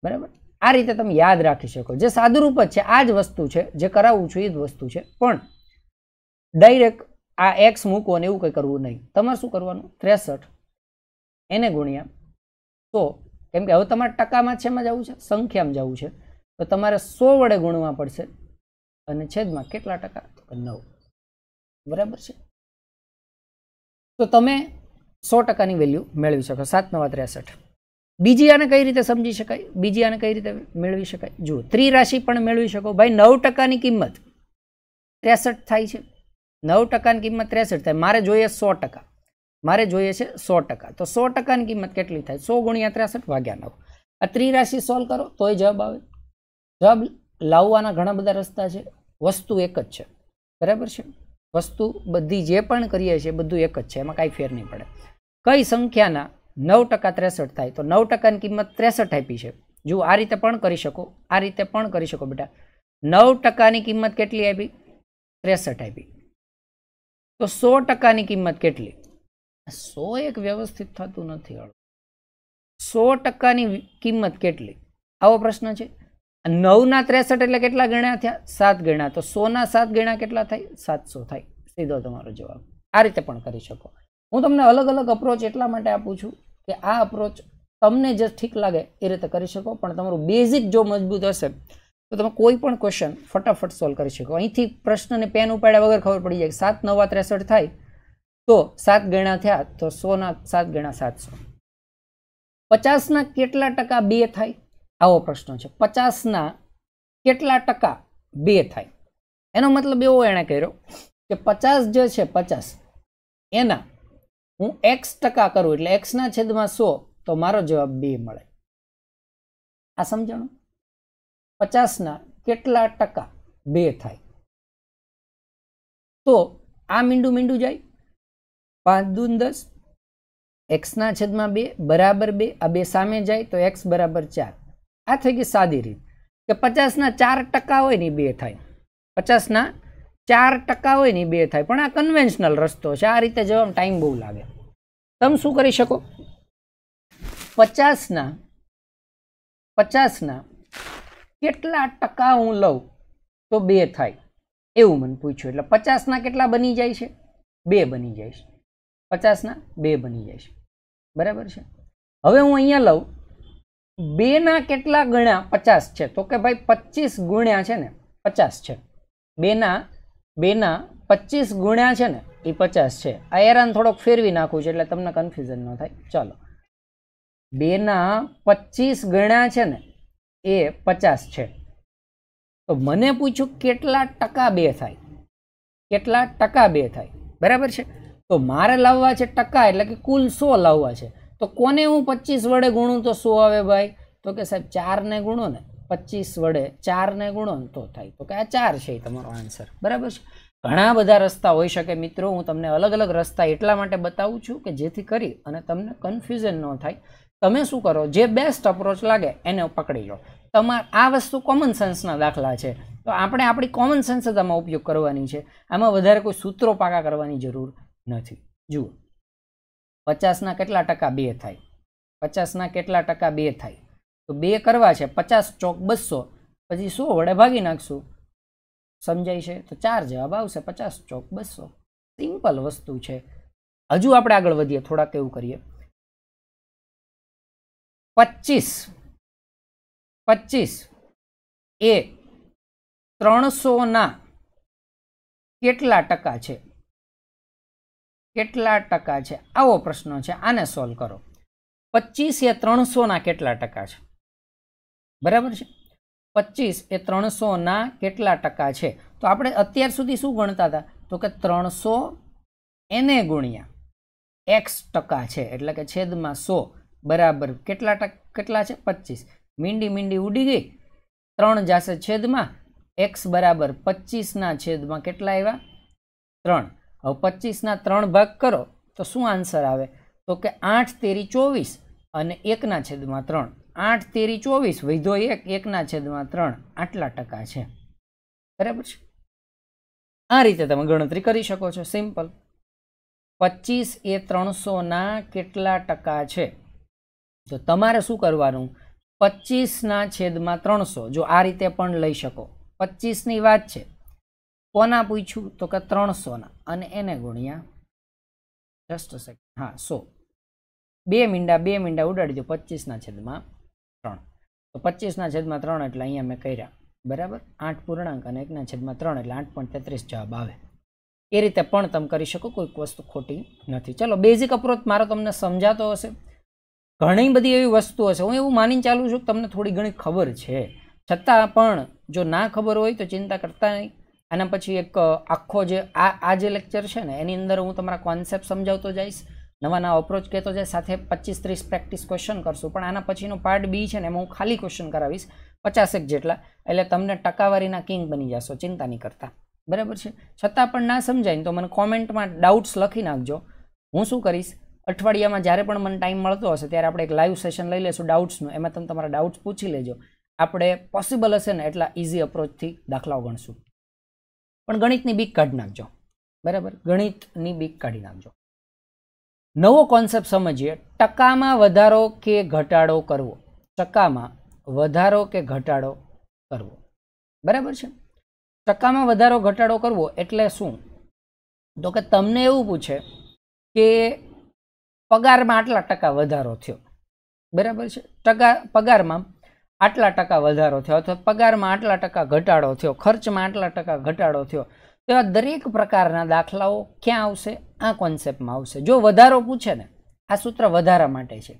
બરાબર? આ રીતે તમે યાદ રાખી શકો. જે સાદુરૂપ જ છે, આ જ વસ્તુ છે, જે કરાવવું છું એ જ વસ્તુ છે. પણ ડાયરેક્ટ આ x મૂકો ને એવું કંઈ કરવું નહીં. તમારે શું કરવાનું? 63 એને ગુણ્યા 100, કેમ કે હવે તમારે ટકામાં છેમાં જવું છે, સંખ્યામાં જવું છે, તો તમારે 100 વડે ગુણવા પડશે. અને છેદમાં કેટલા ટકા? તો 9. બરાબર છે? તો તમે 100% ની વેલ્યુ મેળવી શકો. 7 9 63. બીજી આને કઈ રીતે સમજી શકાય? બીજી આને કઈ રીતે મેળવી શકાય? જુઓ, ત્રિરાશિ પણ મેળવી શકો. ભાઈ 9% ની કિંમત 63 થાય છે. 9% ની કિંમત 63 થાય. મારે જોઈએ 100%. મારે જોઈએ છે 100%. તો 100% ની કિંમત કેટલી થાય? 100 ગુણ્યા 63 ભાગ્યા 9. આ ત્રિરાશિ સોલ્વ કરો તોય જવાબ આવે. જવાબ લાવવાના ઘણા બધા રસ્તા છે. વસ્તુ એક જ છે. બરાબર છે? વસ્તુ બધી જે પણ કરીએ છીએ બધું એક જ છે, એમાં કાંઈ ફેર નહીં પડે. કઈ સંખ્યાના 9% 63 થાય? તો 9% ની કિંમત 63 આપી છે. જુઓ, આ રીતે પણ કરી શકો, આ રીતે પણ કરી શકો બેટા. 9% ની કિંમત કેટલી આપી? 63 આપી. તો 100% ની કિંમત કેટલી? 100 એક વ્યવસ્થિત થતું નથી. 100% ની કિંમત કેટલી? આવો પ્રશ્ન છે. 9 ના 63 એટલે કેટલા ગણ્યા થયા? 7 ગણ્યા. તો 100 ના 7 ગણ્યા કેટલા થાય? 700 થાય. સીધો તમારો જવાબ. આ રીતે પણ કરી શકો. હું તમને અલગ અલગ અપ્રોચ એટલા માટે આપું છું કે આ અપ્રોચ તમને જે ઠીક લાગે એ રીતે કરી શકો. પણ તમારું બેઝિક જો મજબૂત હશે તો તમે કોઈ પણ ક્વેશ્ચન ફટાફટ સોલ્વ કરી શકો. અહીંથી પ્રશ્નને પેન ઉપાડ્યા વગર ખબર પડી જાય કે 7 9 63 થાય તો 7 ગણ્યા થયા, તો 100 ના 7 ગણ્યા 700. 50 ના કેટલા ટકા 2 થાય? આવો પ્રશ્ન છે. 50 ના કેટલા ટકા 2 થાય? એનો મતલબ એવો એણે કર્યો કે 50 જે છે 50 એના હું x ટકા કરું એટલે x ના છેદમાં 100, તો મારો જવાબ 2 મળે. આ સમજાણું? 50 ના કેટલા ટકા 2 થાય? તો આ મીંડું જાય, 5 દૂ 10, x ના છેદમાં 2 બરાબર 2, આ 2 સામે જાય તો x બરાબર 4. આ થઈ ગઈ સાદી રીત કે 50 ના 4% હોય ને 2 થાય. 50 ના 4% હોય ને 2 થાય. પણ આ કન્વેન્શનલ રસ્તો છે. આ રીતે જવામાં ટાઈમ બહુ લાગે. તમે શું કરી શકો? 50 ના કેટલા ટકા હું લઉં તો 2 થાય એવું મને પૂછ્યું. એટલે 50 ના કેટલા બની જાય છે? 2 બની જાય છે. 50 ના 2 બની જાય છે. બરાબર છે? હવે હું અહીંયા લઉં 2 ના કેટલા ગણ્યા 50 છે? તો કે ભાઈ 25 ગુણ્યા છે ને 50 છે. 2 ના 25 ગુણ્યા છે ને એ 50 છે. આ એરાન થોડોક ફેરવી નાખું છે એટલે તમને કન્ફ્યુઝન ન થાય. ચાલો, 2 ના 25 ગણ્યા છે ને એ 50 છે. તો મને પૂછ્યું કેટલા ટકા 2 થાય? કેટલા ટકા 2 થાય? બરાબર છે? તો મારે લાવવા છે ટકા, એટલે કે કુલ 100 લાવવા છે. તો કોને હું 25 વડે ગુણું તો 100 આવે ભાઈ? તો કે સાહેબ 4 ને ગુણો ને 25 વડે 4 ને ગુણો ને તો થાય. તો કે આ 4 છે તમારો આન્સર. બરાબર છે? ઘણા બધા રસ્તા હોઈ શકે મિત્રો. હું તમને અલગ અલગ રસ્તા એટલા માટે બતાવું છું કે જેથી કરી અને તમને કન્ફ્યુઝન ન થાય. તમે શું કરો? જે બેસ્ટ અપ્રોચ લાગે એને પકડી લો. તમારે આ વસ્તુ કોમન સેન્સના દાખલા છે, તો આપણે આપણી કોમન સેન્સ જ આમાં ઉપયોગ કરવાની છે. આમાં વધારે કોઈ સૂત્રો પાકા કરવાની જરૂર નથી. જુઓ 50 કેટલા ટકા 2 થાય? 50 કેટલા ટકા 2 થાય? તો 2 કરવા છે 50 ચોક 200, પછી 100 વડે ભાગી નાખશું. સમજાય છે? તો 4 જવાબ આવશે, 50 ચોક 200. સિમ્પલ વસ્તુ છે. હજુ આપણે આગળ વધીએ, થોડાક એવું કરીએ. 25 એ 300 કેટલા ટકા છે? કેટલા ટકા છે? આવો પ્રશ્ન છે. આને સોલ્વ કરો. 25 એ 300 કેટલા ટકા છે? બરાબર છે? 25 એ 300 કેટલા ટકા છે? તો આપણે અત્યાર સુધી શું ગણતા હતા? તો કે 300 એને ગુણ્યા x ટકા છે, એટલે કે છેદમાં 100 બરાબર કેટલા છે? 25. મીંડી ઉડી ગઈ, 3 જશે છેદમાં, x બરાબર 25 છેદમાં કેટલા આવ્યા? 3. હવે 25 3 ભાગ કરો તો શું આન્સર આવે? તો કે 8 તેરી 24 અને 1 છેદમાં 3. 8 તેરી 24 વધ્યો 1 છેદમાં 3, આટલા ટકા છે. બરાબર છે? આ રીતે તમે ગણતરી કરી શકો છો. સિમ્પલ. 25 એ 300 કેટલા ટકા છે? તો તમારે શું કરવાનું? 25 છેદમાં 300, જો આ રીતે પણ લઈ શકો. 25 વાત છે, કોના પૂછ્યું? તો કે 300 અને એને ગુણ્યા જસ્ટ અ સેકન્ડ, હા 100. 2 મીંડા ઉડાડી દો. 25 છેદમાં 3. તો 25 છેદમાં 3 એટલે અહીંયા મેં કર્યા. બરાબર? 8 પૂર્ણાંક અને 1 છેદમાં 3 એટલે 8.33 જવાબ આવે. એ રીતે પણ તમે કરી શકો, કોઈક વસ્તુ ખોટી નથી. ચલો, બેઝિક અપ્રોચ મારો તમને સમજાતો હશે. ઘણી બધી એવી વસ્તુઓ છે, હું એવું માનીને ચાલું છું કે તમને થોડી ઘણી ખબર છે, છતાં પણ જો ના ખબર હોય તો ચિંતા કરતા નહીં. આના પછી એક આખો જે આ જે લેક્ચર છે ને, એની અંદર હું તમારા કોન્સેપ્ટ સમજાવતો જઈશ, નવા અપ્રોચ કહેતો જઈશ, સાથે 25-30 પ્રેક્ટિસ ક્વેશ્ચન કરશું. પણ આના પછીનો પાર્ટ બી છે ને, એમાં હું ખાલી ક્વેશ્ચન કરાવીશ 50 જેટલા, એટલે તમને ટકાવારીના કિંગ બની જશો, ચિંતા નહીં કરતા. બરાબર છે? છતાં પણ ના સમજાય તો મને કોમેન્ટમાં ડાઉટ્સ લખી નાખજો. હું શું કરીશ, અઠવાડિયામાં જ્યારે પણ મને ટાઈમ મળતો હશે ત્યારે આપણે એક લાઈવ સેશન લઈ લઈશું ડાઉટ્સનું. એમાં તમે તમારા ડાઉટ્સ પૂછી લેજો. આપણે પોસિબલ હશે ને એટલા ઇઝી અપ્રોચથી દાખલાઓ ગણશું. પણ ગણિતની બીક કાઢી નાખજો. બરાબર? ગણિતની બીક કાઢી નાખજો. નવો કોન્સેપ્ટ સમજીએ. ટકામાં વધારો કે ઘટાડો કરવો. ટકામાં વધારો કે ઘટાડો કરવો. બરાબર છે? ટકામાં વધારો ઘટાડો કરવો એટલે શું? તો કે તમને એવું પૂછે કે પગારમાં આટલા ટકા વધારો થયો. બરાબર છે? પગારમાં આટલા ટકા વધારો થયો, અથવા પગારમાં આટલા ટકા ઘટાડો થયો, ખર્ચમાં આટલા ટકા ઘટાડો થયો. તો આ દરેક પ્રકારના દાખલાઓ ક્યાં આવશે? આ કોન્સેપ્ટમાં આવશે. જો વધારો પૂછે ને, આ સૂત્ર વધારા માટે છે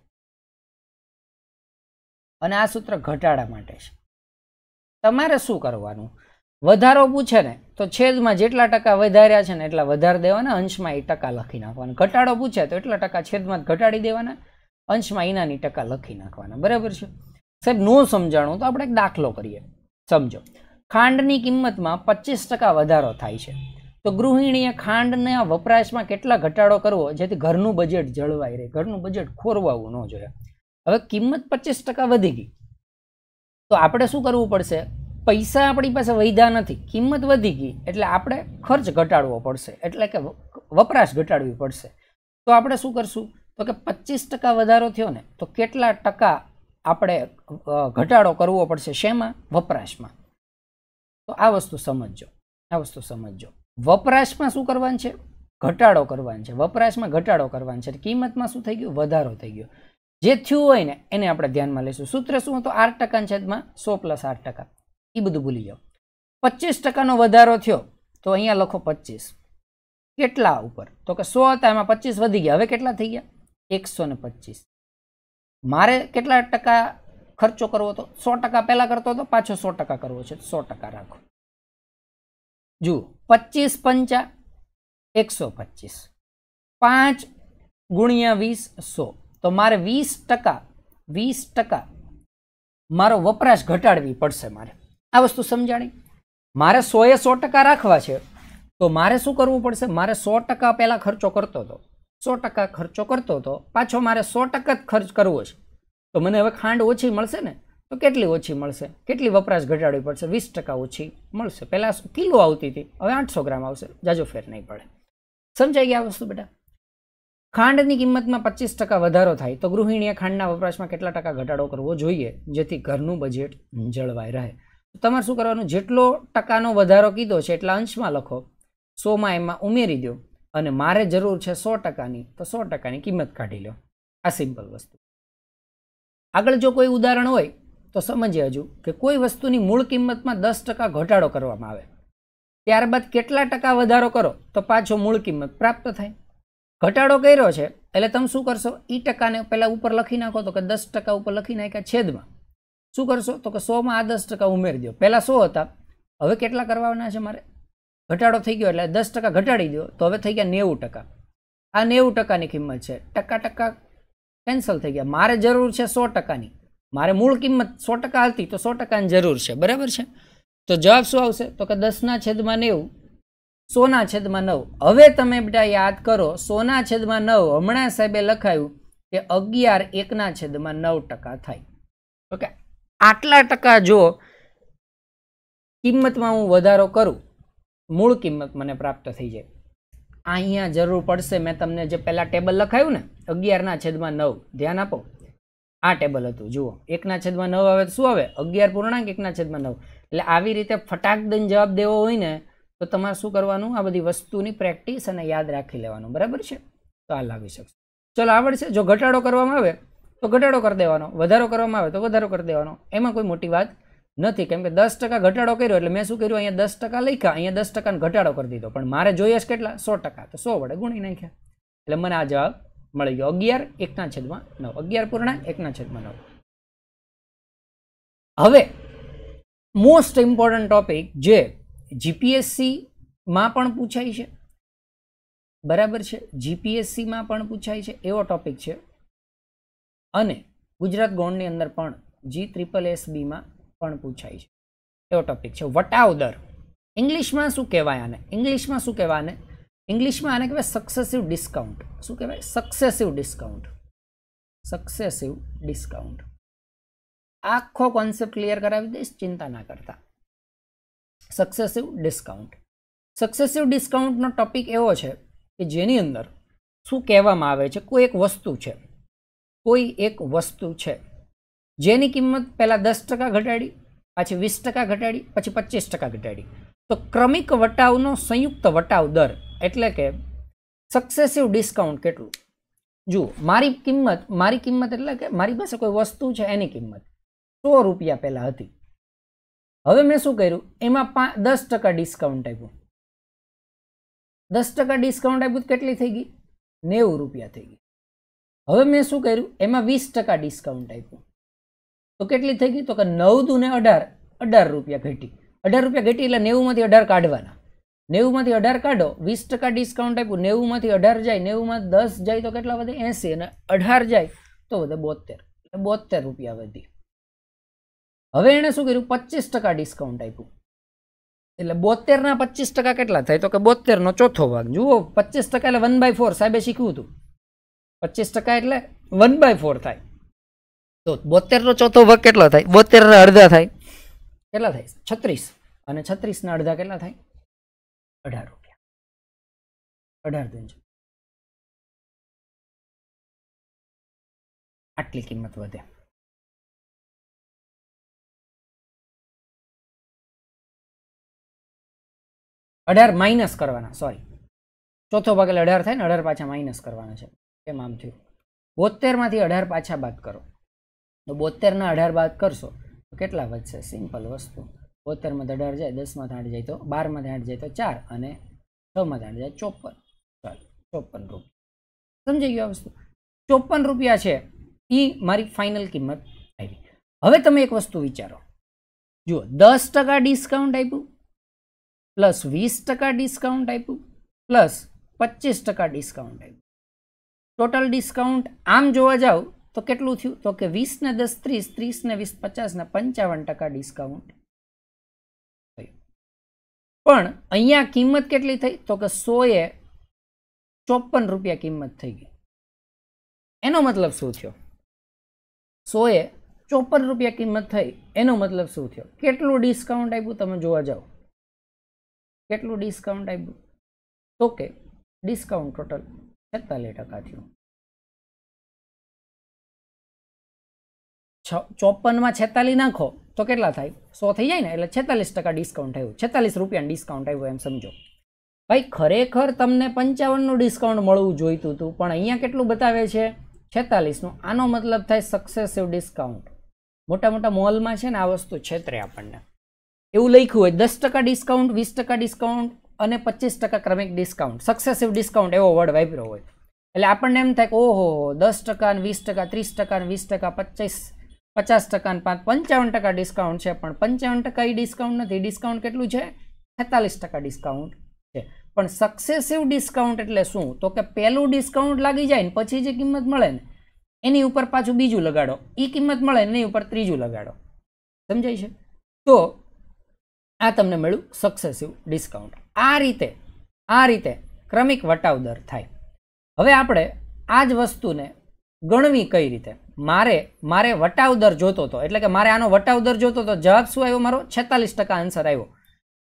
અને આ સૂત્ર ઘટાડા માટે છે. તમારે શું કરવાનું? વધારો પૂછે ને તો છેદમાં જેટલા ટકા વધાર્યા છે ને એટલા વધારી દેવાના, અંશમાં એ ટકા લખી નાખવાના. ઘટાડો પૂછે તો એટલા ટકા છેદમાં ઘટાડી દેવાના, અંશમાં એનાની ટકા લખી નાખવાના. બરાબર છે? સાહેબ નો સમજાણું તો આપણે એક દાખલો કરીએ. સમજો, ખાંડની કિંમતમાં 25% વધારો થાય છે, તો ગૃહિણીએ ખાંડના વપરાશમાં કેટલા ઘટાડો કરવો જેથી ઘરનું બજેટ જળવાઈ રહે? ઘરનું બજેટ ખોરવાવું ન જોઈએ. હવે કિંમત 25% વધી ગઈ, તો આપણે શું કરવું પડશે? પૈસા આપણી પાસે વધ્યા નથી, કિંમત વધી ગઈ, એટલે આપણે ખર્ચ ઘટાડવો પડશે, એટલે કે વપરાશ ઘટાડવી પડશે. તો આપણે શું કરશું? તો કે 25% વધારો થયો ને, તો કેટલા ટકા આપણે ઘટાડો કરવો પડશે? શેમાં? વપરાશમાં. તો આ વસ્તુ સમજજો. વપરાશમાં શું કરવાનું છે? ઘટાડો કરવાનો છે. વપરાશમાં ઘટાડો કરવાનો છે. કિંમતમાં શું થઈ ગયું? વધારો થઈ ગયો. જે થયું હોય ને એને આપણે ધ્યાનમાં લઈશું. સૂત્ર શું હતું? 8% છેદમાં 100 + 8%. એ બધું ભૂલી જાઓ. 25% વધારો થયો, તો અહીંયા લખો 25. કેટલા ઉપર? તો કે 100 હતા, એમાં 25 વધી ગયા. હવે કેટલા થઈ ગયા? 125. મારે કેટલા ટકા ખર્ચો કરવો હતો? 100% પહેલા કરતો હતો, પાછો 100% કરવો છે, 100% રાખો. જુઓ, 25 પંચા 125, 5 ગુણ્યા 20 100. તો મારે 20% મારો વપરાશ ઘટાડવી પડશે. મારે આ વસ્તુ સમજાણી. મારે 100% રાખવા છે, તો મારે શું કરવું પડશે? મારે 100% પહેલા ખર્ચો કરતો હતો, 100% ખર્ચો કરતો હતો, પાછો મારે 100% જ ખર્ચ કરવો છે. તો મને હવે ખાંડ ઓછી મળશે ને, તો કેટલી ઓછી મળશે? કેટલી વપરાશ ઘટાડવી પડશે? 20% ઓછી મળશે. પહેલા કિલો આવતી હતી, હવે 800 ગ્રામ આવશે. જાજો ફેર નહીં પડે. સમજાઈ ગયા આ વસ્તુ બેટા? ખાંડની કિંમતમાં 25% વધારો થાય તો ગૃહિણીએ ખાંડના વપરાશમાં કેટલા ટકા ઘટાડો કરવો જોઈએ જેથી ઘરનું બજેટ જળવાઈ રહે? તમારે શું કરવાનું, જેટલો ટકાનો વધારો કીધો છે એટલા અંશમાં લખો, 100માં એમાં ઉમેરી દો અને મારે જરૂર છે 100%ની, તો 100%ની કિંમત કાઢી લો. આ સિમ્પલ વસ્તુ. આગળ જો કોઈ ઉદાહરણ હોય તો સમજીએ હજુ કે કોઈ વસ્તુની મૂળ કિંમતમાં 10% ઘટાડો કરવામાં આવે, ત્યારબાદ કેટલા ટકા વધારો કરો તો પાછો મૂળ કિંમત પ્રાપ્ત થાય. ઘટાડો કર્યો છે એટલે તમે શું કરશો, એ ટકાને પહેલાં ઉપર લખી નાખો, તો કે 10% ઉપર લખી નાખ્યા છેદમાં. શું કરશો તો કે 100માં આ 10% ઉમેરી દો. પહેલાં 100 હતા, હવે કેટલા કરવાના છે મારે? ઘટાડો થઈ ગયો એટલે 10% ઘટાડી દો તો હવે થઈ ગયા 90%. આ 90%ની કિંમત છે. ટકા કેન્સલ થઈ ગયા. મારે જરૂર છે 100%ની. મારે મૂળ કિંમત 100% હતી તો 100%ની જરૂર છે, બરાબર છે? તો જવાબ શું આવશે તો કે 10/90, 100/9. હવે તમે બેટા યાદ કરો, 100/9 હમણાં સાહેબે લખાયું કે 11 1/9% થાય. ઓકે, આટલા ટકા જો કિંમતમાં હું વધારો કરું, મૂળ કિંમત મને પ્રાપ્ત થઈ જાય. અહીંયા જરૂર પડશે, મેં તમને જે પહેલા ટેબલ લખાયું ને 11/9, ધ્યાન આપો. આ ટેબલ હતું, જુઓ 1/9 આવે તો શું આવે? 11.1/9. એટલે આવી રીતે ફટાક દઈને જવાબ દેવો હોય ને તો તમારે શું કરવાનું, આ બધી વસ્તુની પ્રેક્ટિસ અને યાદ રાખી લેવાનું, બરાબર છે? તો આ લાવી શકશે. ચલો, આવડશે. જો ઘટાડો કરવામાં આવે તો ઘટાડો કરી દેવાનો, વધારો કરવામાં આવે તો વધારો કરી દેવાનો, એમાં કોઈ મોટી વાત નથી. કેમ કે 10% ઘટાડો કર્યો એટલે મેં શું કર્યું, અહીંયા 10% લખ્યા, અહીંયા 10%નો ઘટાડો કરી દીધો, પણ મારે જોઈએ છે કેટલા? 100%, તો 100 વડે ગુણી નાખ્યા એટલે મને આ જવાબ મળી ગયો 11 1/9. 11.1/9. હવે મોસ્ટ ઇમ્પોર્ટન્ટ ટોપિક જે જીપીએસસીમાં પણ પૂછાય છે, બરાબર છે? જીપીએસસીમાં પણ પૂછાય છે એવો ટોપિક છે, અને ગુજરાત ગૌણની અંદર પણ GSSBમાં પણ પૂછાય છે એવો ટોપિક છે, વટાવ દર. ઇંગ્લિશમાં શું કહેવાય આને? ઇંગ્લિશમાં આને કહેવાય સક્સેસિવ ડિસ્કાઉન્ટ. શું કહેવાય? Successive discount. આખો કોન્સેપ્ટ ક્લિયર કરાવી દઈશ, ચિંતા ના કરતા. સક્સેસિવ ડિસ્કાઉન્ટનો ટોપિક એવો છે કે જેની અંદર શું કહેવામાં આવે છે, કોઈ એક વસ્તુ છે જેની કિંમત પહેલા 10% ઘટાડી, પાછી 20% ઘટાડી, પછી 25% ઘટાડી, તો ક્રમિક વટાવનો સંયુક્ત વટાવ દર એટલે કે સક્સેસિવ ડિસ્કાઉન્ટ કેટલું? જુઓ, મારી કિંમત એટલે કે મારી પાસે કોઈ વસ્તુ છે એની કિંમત 100 રૂપિયા પહેલા હતી. હવે મેં શું કર્યું, એમાં 10% ડિસ્કાઉન્ટ આપ્યું. 10% ડિસ્કાઉન્ટ આપ્યું તો કેટલી થઈ ગઈ? 90 રૂપિયા થઈ ગઈ. હવે મેં શું કર્યું, એમાં 20% ડિસ્કાઉન્ટ આપ્યું તો કેટલી થઈ ગઈ? તો કે 9 દુને 18 રૂપિયા ઘટી. 18 રૂપિયા ઘટી એટલે 90માંથી 18 કાઢવાના. 90માંથી 18 કાઢો, 20% ડિસ્કાઉન્ટ આપ્યું, 90માંથી 18 જાય, 90માં 10 જાય તો કેટલા વધે? 80, અને 18 જાય તો વધે 72, એટલે 72 રૂપિયા વધી. હવે એણે શું કર્યું? 25% ડિસ્કાઉન્ટ આપ્યું, એટલે 72ના 25% કેટલા થાય? તો કે 72નો ચોથો ભાગ. જુઓ, 25% એટલે 1/4, સાહેબે શીખવું હતું. 25% એટલે 1/4 થાય. તો 72નો ચોથો ભાગ કેટલો થાય? 72ના અડધા થાય. કેટલા થાય? 36, અને 36ના અડધા કેટલા થાય? 18 રૂપિયા. 18 દૂન આટલી કિંમત વધે. માઇનસ કરવાના, સોરી, ચોથો ભાગ એટલે 18 થાય ને, 18 પાછા માઇનસ કરવાના છે. કેમ આમ થયું? 72માંથી 18 પાછા બાદ કરો, તો 72ના 18 બાદ કરશો તો કેટલા વધશે? સિમ્પલ વસ્તુ, 72માંથી 18 જાય, 10માંથી 8 જાય તો 12માંથી 8 જાય તો 4, અને 6માંથી 8 જાય 54. ચાલો, 54 રૂપિયા. સમજાઈ ગયું આ વસ્તુ? 54 રૂપિયા છે એ મારી ફાઇનલ કિંમત આવી. હવે તમે એક વસ્તુ વિચારો, જુઓ, 10% ડિસ્કાઉન્ટ આપ્યું, પ્લસ 20% ડિસ્કાઉન્ટ આપ્યું, પ્લસ 25% ડિસ્કાઉન્ટ આપ્યું. ટોટલ ડિસ્કાઉન્ટ આમ જોવા જાવ તો કેટલું થયું? તો કે 20 ને 10 30, 30 ને 20 50 ને 55% ડિસ્કાઉન્ટ થયું. પણ અહીંયા કિંમત કેટલી થઈ? તો કે 100એ 54 રૂપિયા કિંમત થઈ ગઈ. એનો મતલબ શું થયો? 100એ 54 રૂપિયા કિંમત થઈ, એનો મતલબ શું થયો? કેટલું ડિસ્કાઉન્ટ આપ્યું તમે જોવા જાઓ? કેટલું ડિસ્કાઉન્ટ આપ્યું? તો કે ડિસ્કાઉન્ટ ટોટલ 46% થયું. 54 46 નાખો તો કેટલા થાય? 100 થઈ જાય ને, એટલે 46% ડિસ્કાઉન્ટ આવ્યું. 46 રૂપિયાનું ડિસ્કાઉન્ટ આવ્યું એમ સમજો. ભાઈ ખરેખર તમને 55નું ડિસ્કાઉન્ટ મળવું જોઈતું હતું, પણ અહીંયા કેટલું બતાવે છે? 46નું. આનો મતલબ થાય સક્સેસિવ ડિસ્કાઉન્ટ. મોટા મોટા મોલમાં છે ને આ વસ્તુ છેતરે આપણને. એવું લખ્યું હોય 10% ડિસ્કાઉન્ટ, 20% ડિસ્કાઉન્ટ અને 25% ક્રમિક ડિસ્કાઉન્ટ. સક્સેસિવ ડિસ્કાઉન્ટ એવો વર્ડ વાપર્યો હોય એટલે આપણને એમ થાય કે ઓહો 10% ને 20% 30% ને 20% 50% ને 55% ડિસ્કાઉન્ટ છે, પણ 55% એ ડિસ્કાઉન્ટ નથી. ડિસ્કાઉન્ટ કેટલું છે? 46% ડિસ્કાઉન્ટ છે. પણ સક્સેસિવ ડિસ્કાઉન્ટ એટલે શું? તો કે પહેલું ડિસ્કાઉન્ટ લાગી જાય ને પછી જે કિંમત મળે ને એની ઉપર પાછું બીજું લગાડો, એ કિંમત મળે ને એની ઉપર ત્રીજું લગાડો. સમજાય છે? તો આ તમને મળ્યું સક્સેસિવ ડિસ્કાઉન્ટ. આ રીતે ક્રમિક વટાવ દર થાય. હવે આપણે આ જ વસ્તુને ગણવી કઈ રીતે? મારે વટાવ દર જોતો હતો, એટલે કે મારે આનો વટાવ દર જોતો હતો. જવાબ શું આવ્યો મારો? 46% આન્સર આવ્યો.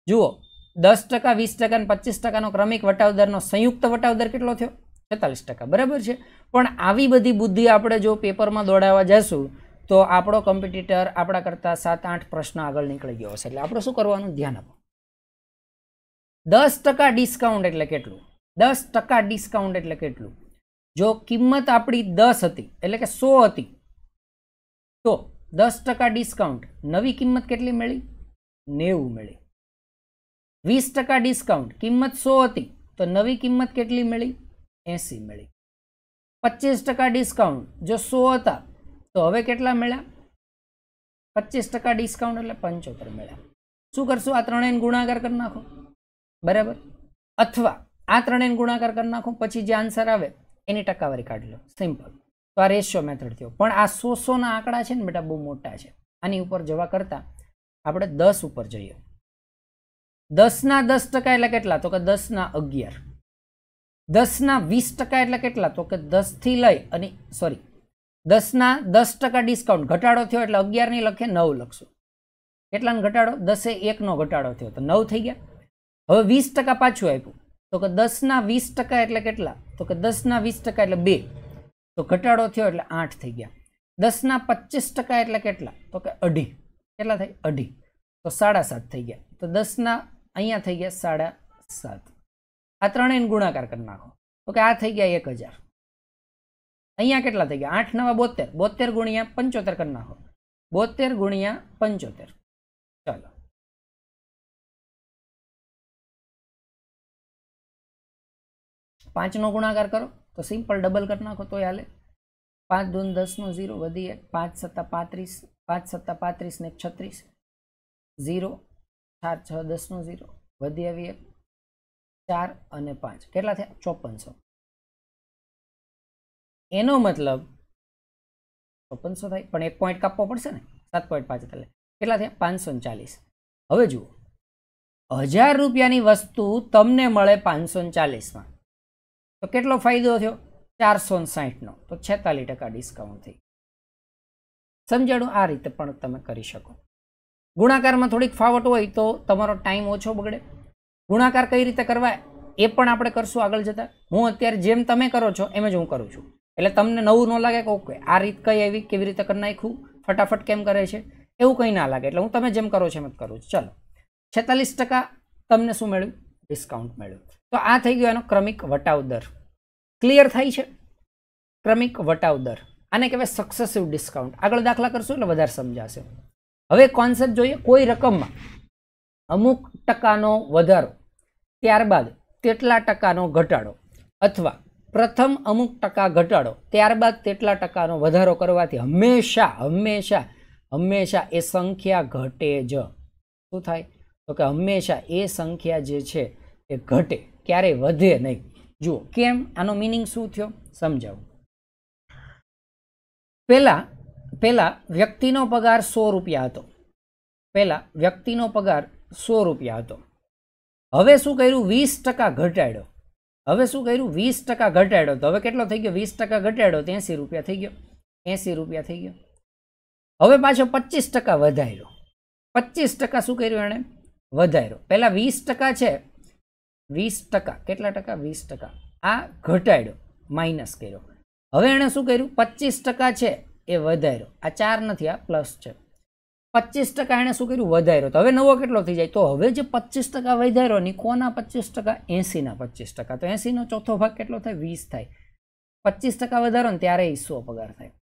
જુઓ 10%, 20% અને 25%નો ક્રમિક વટાવ દરનો સંયુક્ત વટાવ દર કેટલો થયો? 46%. બરાબર છે. પણ આવી બધી બુદ્ધિ આપણે જો પેપરમાં દોડાવવા જશું તો આપણો કોમ્પિટિટર આપણા કરતાં 7-8 પ્રશ્ન આગળ નીકળી ગયો હશે. એટલે આપણે શું કરવાનું? ધ્યાન આપો. 10% ડિસ્કાઉન્ટ એટલે કેટલું? 10% ડિસ્કાઉન્ટ એટલે કેટલું? જો કિંમત આપણી 10 હતી એટલે કે 100 હતી તો 10% ડિસ્કાઉન્ટ નવી કિંમત કેટલી મળી? 90 મળી. 20% ડિસ્કાઉન્ટ કિંમત 100 હતી તો નવી કિંમત કેટલી મળી? 80 મળી. 25% ડિસ્કાઉન્ટ જો 100 હતા તો હવે કેટલા મળ્યા? 25% ડિસ્કાઉન્ટ એટલે 75 મળ્યા. શું કરશું? આ ત્રણેયને ગુણાકાર કરી નાખો. બરાબર. અથવા આ ત્રણેયને ગુણાકાર કરી નાખો, પછી જે આન્સર આવે એની ટકાવારી કાઢી લો. સિમ્પલ. તો આ રેશિયો મેથડ થયો. પણ આ 100-100ના આંકડા છે ને બેટા બહુ મોટા છે. આની ઉપર જવા કરતાં આપણે 10 ઉપર જઈએ. 10ના 10% એટલે કેટલા? તો કે 10ના 11. 10ના 20% એટલે કેટલા? તો કે 10 થી લઈ અને 10ના 10% ડિસ્કાઉન્ટ ઘટાડો થયો એટલે 11 ની લખે 9 લખશું. કેટલાનો ઘટાડો? 10એ 1નો ઘટાડો થયો તો 9 થઈ ગયા. હવે 20% પાછું આપ્યું તો કે 10ના 20% એટલે કેટલા? તો કે 10ના 20% એટલે 2 તો ઘટાડો થયો એટલે 8 થઈ ગયા. 10ના 25% એટલે કેટલા? તો કે 2.5. કેટલા થાય? 2.5 તો 7.5 થઈ ગયા. તો 10ના અહીંયા થઈ ગયા 7.5. આ ત્રણેયને ગુણાકાર કરી નાખો તો કે આ થઈ ગયા 1000. અહીંયા કેટલા થઈ ગયા? 8 નવા 72. 72 ગુણ્યા 75 કરી નાખો. 72 ગુણ્યા 75. ચાલો પાંચનો ગુણાકાર કરો તો સિમ્પલ ડબલ કરી નાખો તોય હાલે. 5 2 10 નો 0 વધી 1 5 7 35 5 7 35 ને 36 0 4 6 10 નો 0 વધી આવી 1 4 અને 5 કેટલા થયા? 5400. એનો મતલબ 5400 થાય, પણ 1 પોઈન્ટ કાપવો પડશે ને. 7.5 એટલે કેટલા થયા? 540. હવે જુઓ 1000 રૂપિયાની વસ્તુ તમને મળે 540માં તો કેટલો ફાયદો થયો? 460 નો. તો 46% ડિસ્કાઉન્ટ થઈ. સમજાણું? આ રીતે પણ તમે કરી શકો. ગુણાકારમાં થોડીક ફાવટ હોય તો તમારો ટાઈમ ઓછો બગડે. ગુણાકાર કઈ રીતે કરવા એ પણ આપણે કરશું આગળ જતા. હું અત્યારે જેમ તમે કરો છો એમ જ હું કરું છું, એટલે તમને નવું ન લાગે કે ઓકે આ રીત કઈ આવી, કેવી રીતે કરી નાખ્યું, ફટાફટ કેમ કરે છે, એવું કંઈ ના લાગે. એટલે હું તમે જેમ કરો છો એમ જ કરું છું. ચલો 46% તમને શું મળ્યું? ડિસ્કાઉન્ટ મળ્યું. તો આ થઈ ગયો એનો ક્રમિક વટાવ દર. ક્લિયર થાય છે? ક્રમિક વટાવ દર આને કહેવાય સક્સેસિવ ડિસ્કાઉન્ટ. આગળ દાખલા કરશું એટલે વધારે સમજાશે. હવે કોન્સેપ્ટ જોઈએ. કોઈ રકમમાં અમુક ટકાનો વધારો, ત્યારબાદ તેટલા ટકાનો ઘટાડો, અથવા પ્રથમ અમુક ટકા ઘટાડો ત્યારબાદ તેટલા ટકાનો વધારો કરવાથી હંમેશા એ સંખ્યા ઘટે જ. શું થાય? તો કે હંમેશા એ સંખ્યા જે છે એ ઘટે, ક્યારેય વધે નહીં. જુઓ કેમ? આનો મિનિંગ શું થયો સમજાવું. પહેલા વ્યક્તિનો પગાર 100 રૂપિયા હતો. વ્યક્તિનો પગાર 100 રૂપિયા હતો. હવે શું કર્યું? 20% ઘટાડ્યો. તો હવે કેટલો થઈ ગયો? 20% ઘટાડ્યો તો 80 રૂપિયા થઈ ગયો. હવે પાછો 25% વધાર્યો. 25% શું કર્યું એણે? વધાર્યો. પહેલા 20% છે. 20% કેટલા ટકા? 20%. આ ઘટાડ્યો, માઇનસ કર્યો. હવે એણે શું કર્યું? 25% છે એ વધાર્યો. આ 4 નથી, આ પ્લસ છે. 25% એણે શું કર્યું? વધાર્યો. તો હવે નવો કેટલો થઈ જાય? તો હવે જે 25% વધાર્યો ની કોના 25%? 80ના 25%. તો 80નો ચોથો ભાગ કેટલો થાય? 20 થાય. 25% વધારો ને ત્યારે 100 પગાર થાય.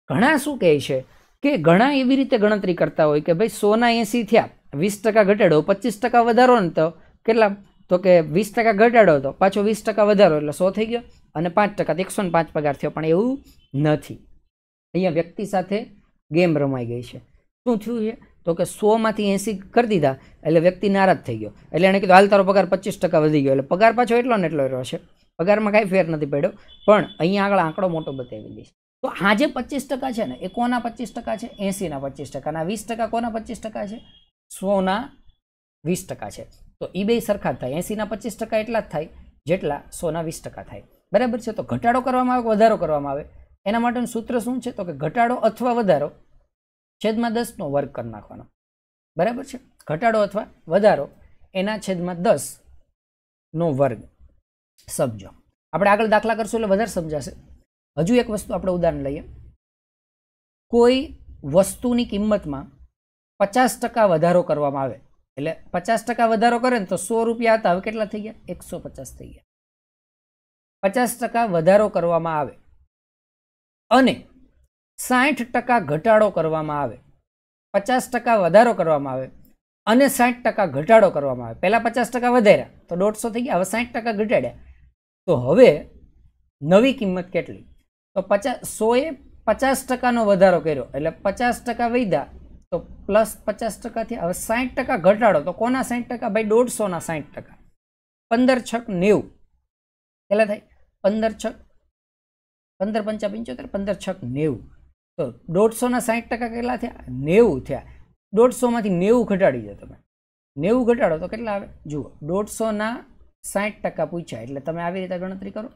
ઘણા શું કહે છે કે ઘણા એવી રીતે ગણતરી કરતા હોય કે ભાઈ 100ના 80 થયા, 20% ઘટાડો, 25% વધારો ને તો કેટલા? તો કે 20% ઘટાડો તો પાછો 20% વધારો એટલે 100 થઈ ગયો અને 5% 105 પગાર થયો. પણ એવું નથી. અહીંયા વ્યક્તિ સાથે ગેમ રમાઈ ગઈ છે. શું થયું છે? તો કે 100 માંથી 80 કરી દીધા એટલે વ્યક્તિ નારાજ થઈ ગયો. એટલે એણે કીધું હાલ તારો પગાર 25% વધી ગયો. એટલે પગાર પાછો એટલો ને એટલો રહ્યો છે. પગારમાં કાંઈ ફેર નથી પડ્યો. પણ અહીંયા આગળ આંકડો મોટો બતાવી દઈશ. તો આ જે 25% છે ને એ કોના 25% છે? 80ના 25%. અને 20% કોના 25% છે? 100ના 20% છે. તો એ બે સરખા જ થાય. 80ના 25% એટલા જ થાય જેટલા 100ના 20% થાય. બરાબર છે. તો ઘટાડો કરવામાં આવે કે વધારો કરવામાં આવે, એના માટેનું સૂત્ર શું છે? તો કે ઘટાડો અથવા વધારો છેદમાં 10નો વર્ગ કરી નાખવાનો. બરાબર છે. ઘટાડો અથવા વધારો એના છેદમાં 10નો વર્ગ. સમજો. આપણે આગળ દાખલા કરશું એટલે વધારે સમજાશે. હજુ એક વસ્તુ આપણે ઉદાહરણ લઈએ. કોઈ વસ્તુની કિંમતમાં 50% વધારો કરવામાં આવે એટલે 50% વધારો કરે ને તો 100 રૂપિયા હતા, હવે કેટલા થઈ ગયા? 150 થઈ ગયા. 50% વધારો કરવામાં આવે અને 60% ઘટાડો કરવામાં આવે. 50% વધારો કરવામાં આવે અને 60% ઘટાડો કરવામાં આવે. પહેલા 50% વધાર્યા તો 150 થઈ ગયા, હવે 60% ઘટાડ્યા તો હવે નવી કિંમત કેટલી? તો 100એ 50%નો વધારો કર્યો એટલે 50% વધ્યા તો પ્લસ 50% થયા. હવે 60% ઘટાડો તો કોના 60%? ભાઈ 150ના 60%. 15 છક 90 કેટલા થાય? 15 છક 15 પંચા 75, 15 છક 90. તો 150ના 60% કેટલા થયા? 90 થયા. 150 માંથી 90 ઘટાડી દો તમે. 90 ઘટાડો તો કેટલા આવે? જુઓ, 150ના 60% પૂછ્યા એટલે તમે આવી રીતે ગણતરી કરો.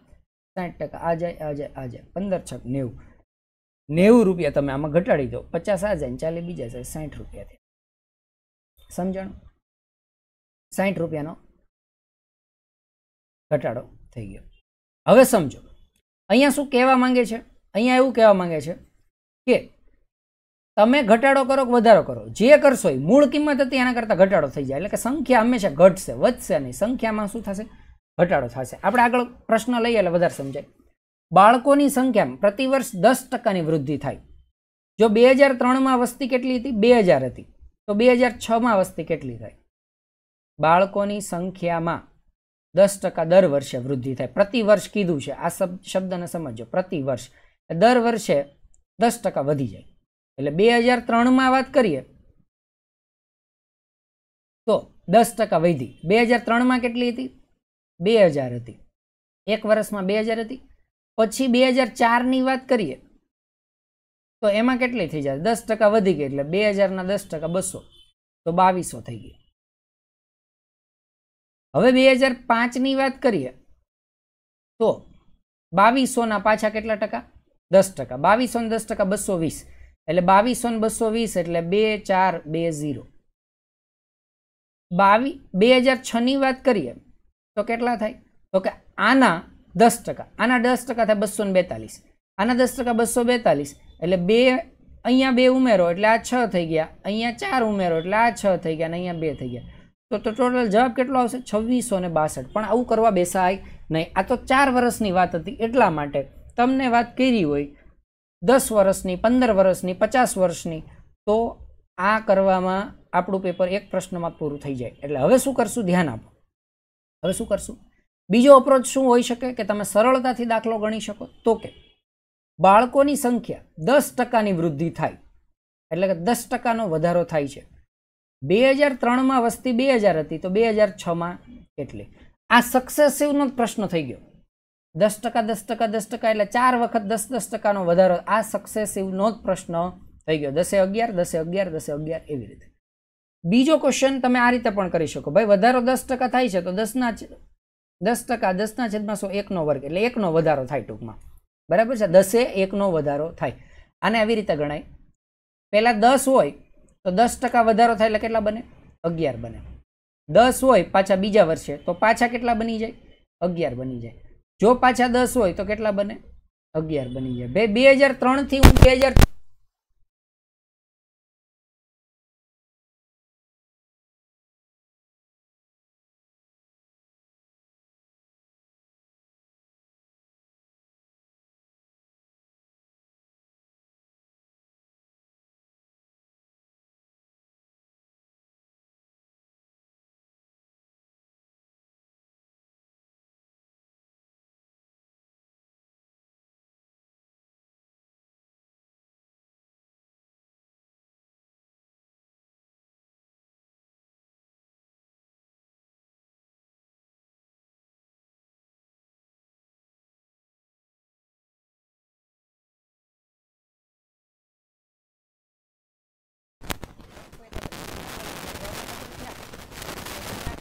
60% આ જાય આ જાય આ જાય, 15 છક 90. 90 રૂપિયા તમે આમાં ઘટાડી દો, 50 આ જાય 40 બીજા જાય, 60 રૂપિયા થયા. સમજાણું? 60 રૂપિયાનો ઘટાડો થઈ ગયો. હવે સમજો અહીંયા શું કહેવા માંગે છે? અહીંયા એવું કહેવા માંગે છે કે તમે ઘટાડો કરો કે વધારો કરો, જે કરશો એ મૂળ કિંમત હતી એના કરતાં ઘટાડો થઈ જાય. એટલે કે સંખ્યા હંમેશા ઘટશે, વધશે નહીં. સંખ્યામાં શું થશે? ઘટાડો થશે. આપણે આગળ પ્રશ્ન લઈએ એટલે વધારે સમજાય. બાળકોની સંખ્યામાં પ્રતિવર્ષ 10%ની વૃદ્ધિ થાય. જો 2003માં વસ્તી કેટલી હતી? 2000 હતી. તો 2006માં વસ્તી કેટલી થાય? બાળકોની સંખ્યામાં 10% દર વર્ષે વૃદ્ધિ થાય. પ્રતિ વર્ષ કીધું છે, આ શબ્દને સમજો. પ્રતિ વર્ષ દર વર્ષે 10% વધી જાય. એટલે 2003માં વાત કરીએ તો 10% વધી. 2003માં કેટલી હતી? 2000 હતી. એક વર્ષમાં 2000 હતી. પછી 2004ની વાત કરીએ તો એમાં કેટલી થઈ જાય? 10% વધી ગઈ એટલે 2000ના 10% 200 તો 2200 થઈ ગઈ. હવે 2005ની વાત કરીએ તો 2200ના પાછા કેટલા ટકા? 10%. 2200 ને 10% 220 એટલે 2200 ને 220 એટલે 2420. 2006ની વાત કરીએ તો કેટલા થાય? તો કે આના 10%, આના 10% થાય 242, આના 10% 242 એટલે 2 અહીંયા 2 ઉમેરો એટલે આ 6 થઈ ગયા, અહીંયા 4 ઉમેરો એટલે આ 6 થઈ ગયા અને અહીંયા 2 થઈ ગયા. તો ટોટલ જવાબ કેટલો આવશે? 2662. પણ આવું કરવા બેસાય નહીં. આ તો 4 વર્ષની વાત હતી એટલા માટે તમને વાત કરી હોય 10 વર્ષની, 15 વર્ષની, 50 વર્ષની તો આ કરવામાં આપણું પેપર એક પ્રશ્નમાં પૂરું થઈ જાય. એટલે હવે શું કરશું? ધ્યાન આપો. હવે શું કરશું? બીજો અપ્રોચ શું હોઈ શકે કે તમે સરળતાથી દાખલો ગણી શકો? તો કે બાળકોની સંખ્યા 10%ની વૃદ્ધિ થાય એટલે કે 10%નો વધારો થાય છે. 2003માં વસ્તી 2000 હતી તો 2006માં કેટલી? આ સક્સેસિવનો પ્રશ્ન થઈ ગયો. 10%, 10%, 10% એટલે 4 વખત 10% વધારો. આ સક્સેસિવનો જ પ્રશ્ન થઈ ગયો. 10 11, 10 11, 10 11 એવી રીતે. બીજો ક્વેશ્ચન તમે આ રીતે પણ કરી શકો. ભાઈ વધારો 10% થાય છે તો 10% 10ના છેદમાં 100 1નો વર્ગ એટલે 1નો વધારો થાય ટૂંકમાં. બરાબર છે? 10એ 1નો વધારો થાય. આને આવી રીતે ગણાય. પહેલા 10 હોય તો 10% વધારો થાય એટલે કેટલા બને? 11 બને. 10 હોય પાછા બીજા વર્ષે તો પાછા કેટલા બની જાય? 11 બની જાય. જો પાછા 10 હોય તો કેટલા બને? 11 બની જાય. ભાઈ 2003 થી હું 2000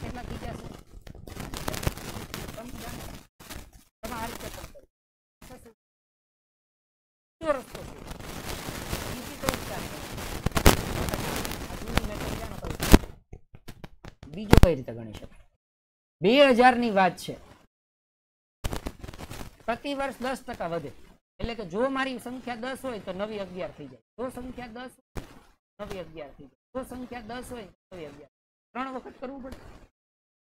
કેટલા થઈ જશે? તમે આ રીતે પણ કરો. બીજો રસ્તો છે. બીજી તો વિચાર કરો. આ જૂની method જાણો કઈ રીતે. બીજો કઈ રીતે ગણી શકાય? 2000 ની વાત છે. પ્રતિ વર્ષ 10% વધે. એટલે કે જો મારી સંખ્યા 10 હોય તો નવી 11 થઈ જાય. જો સંખ્યા 10 નવી 11 થઈ જાય. જો સંખ્યા 10 હોય નવી 11. 3 વખત કરવું પડે.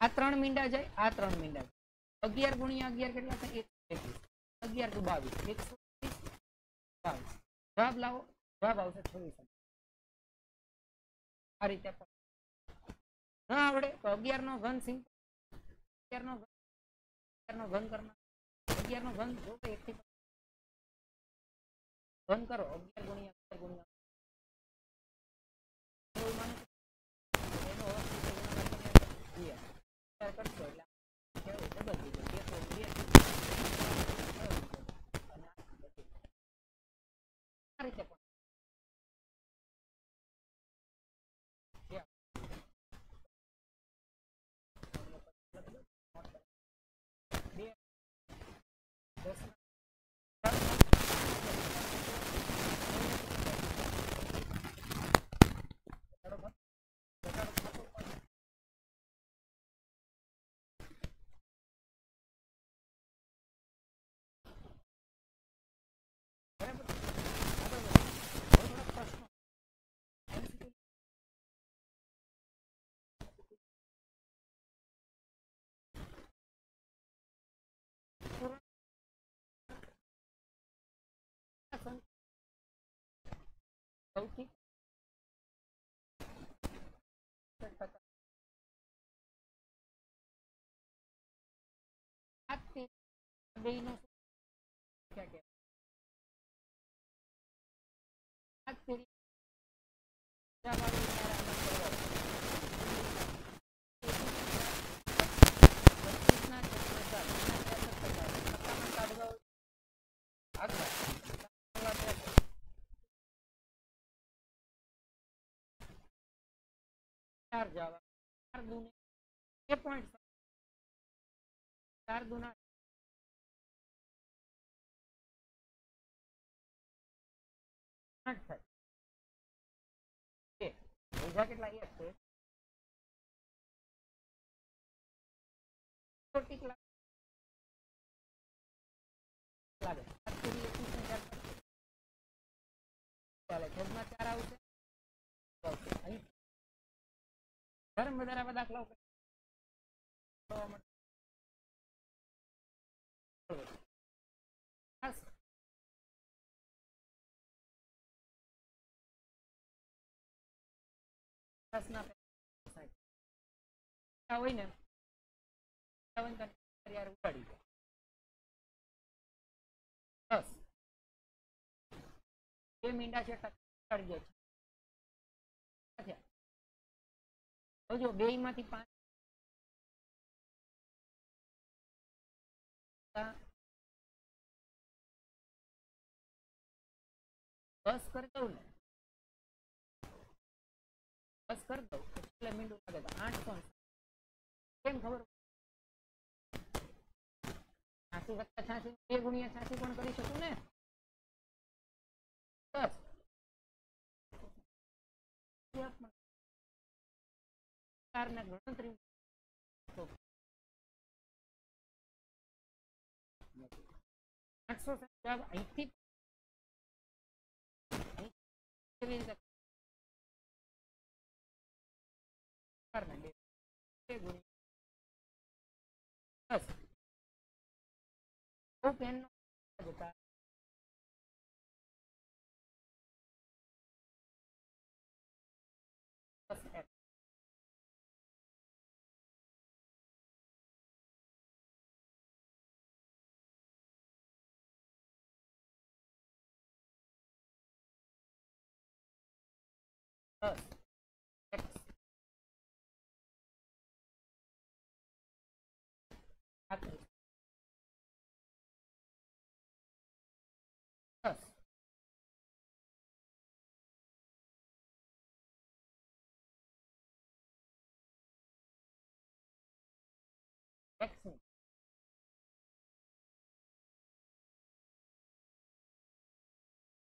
આ 3 મીંડા જાય, આ 3 મીંડા જાય. 11 ગુણ્યા 11 કેટલા થાય? 121. 11 × 22 122. જવાબ લાવો. જવાબ આવશે 26. આ રીતે ના આવડે તો 11 નો ઘન સિમ્પલ. 11 નો ઘન કરના. 11 નો ઘન જો કે 1 થી ઘન કરો. 11 ગુણ્યા 11 ગુણ્યા કરશો એટલે ડબલ થઈ જાય. આ રીતે પણ સૌથી બેનો જવા 4 દુને 4 દુના થાય. બીજા કેટલા? 1 છે. કેટલા લાગે? 4 છેદમાં 4 આવશે. અહીં ધર્મ વધારે દાખલાઓ હોય ને ઉપાડી બસ 2 મીંડા છે ઉપાડી જાય. જો 2 માંથી 5 10 કરી દઉં ને 10 કરી દઉં એટલે મીંડું લાગે તો 800 કેમ ખબર? 86 + 86 2 ગુણ્યા 86 પણ કરી શકું ને. બસ ગણતરી 800 જવાબ અહીંથી કેવી રીતે પેન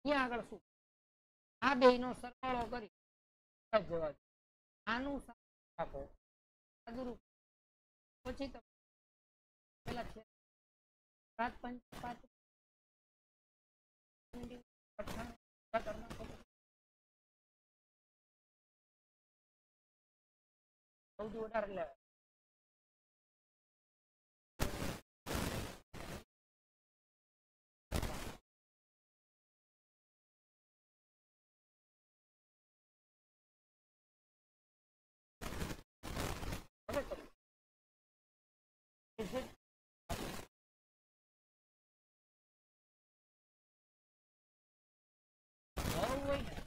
અહીંયા આગળ શું આ બે નો સરવાળો કરી જવાબ આનું આપો પછી તમે પેલા છે 7 5 સૌથી વધારે લેવાય Is it always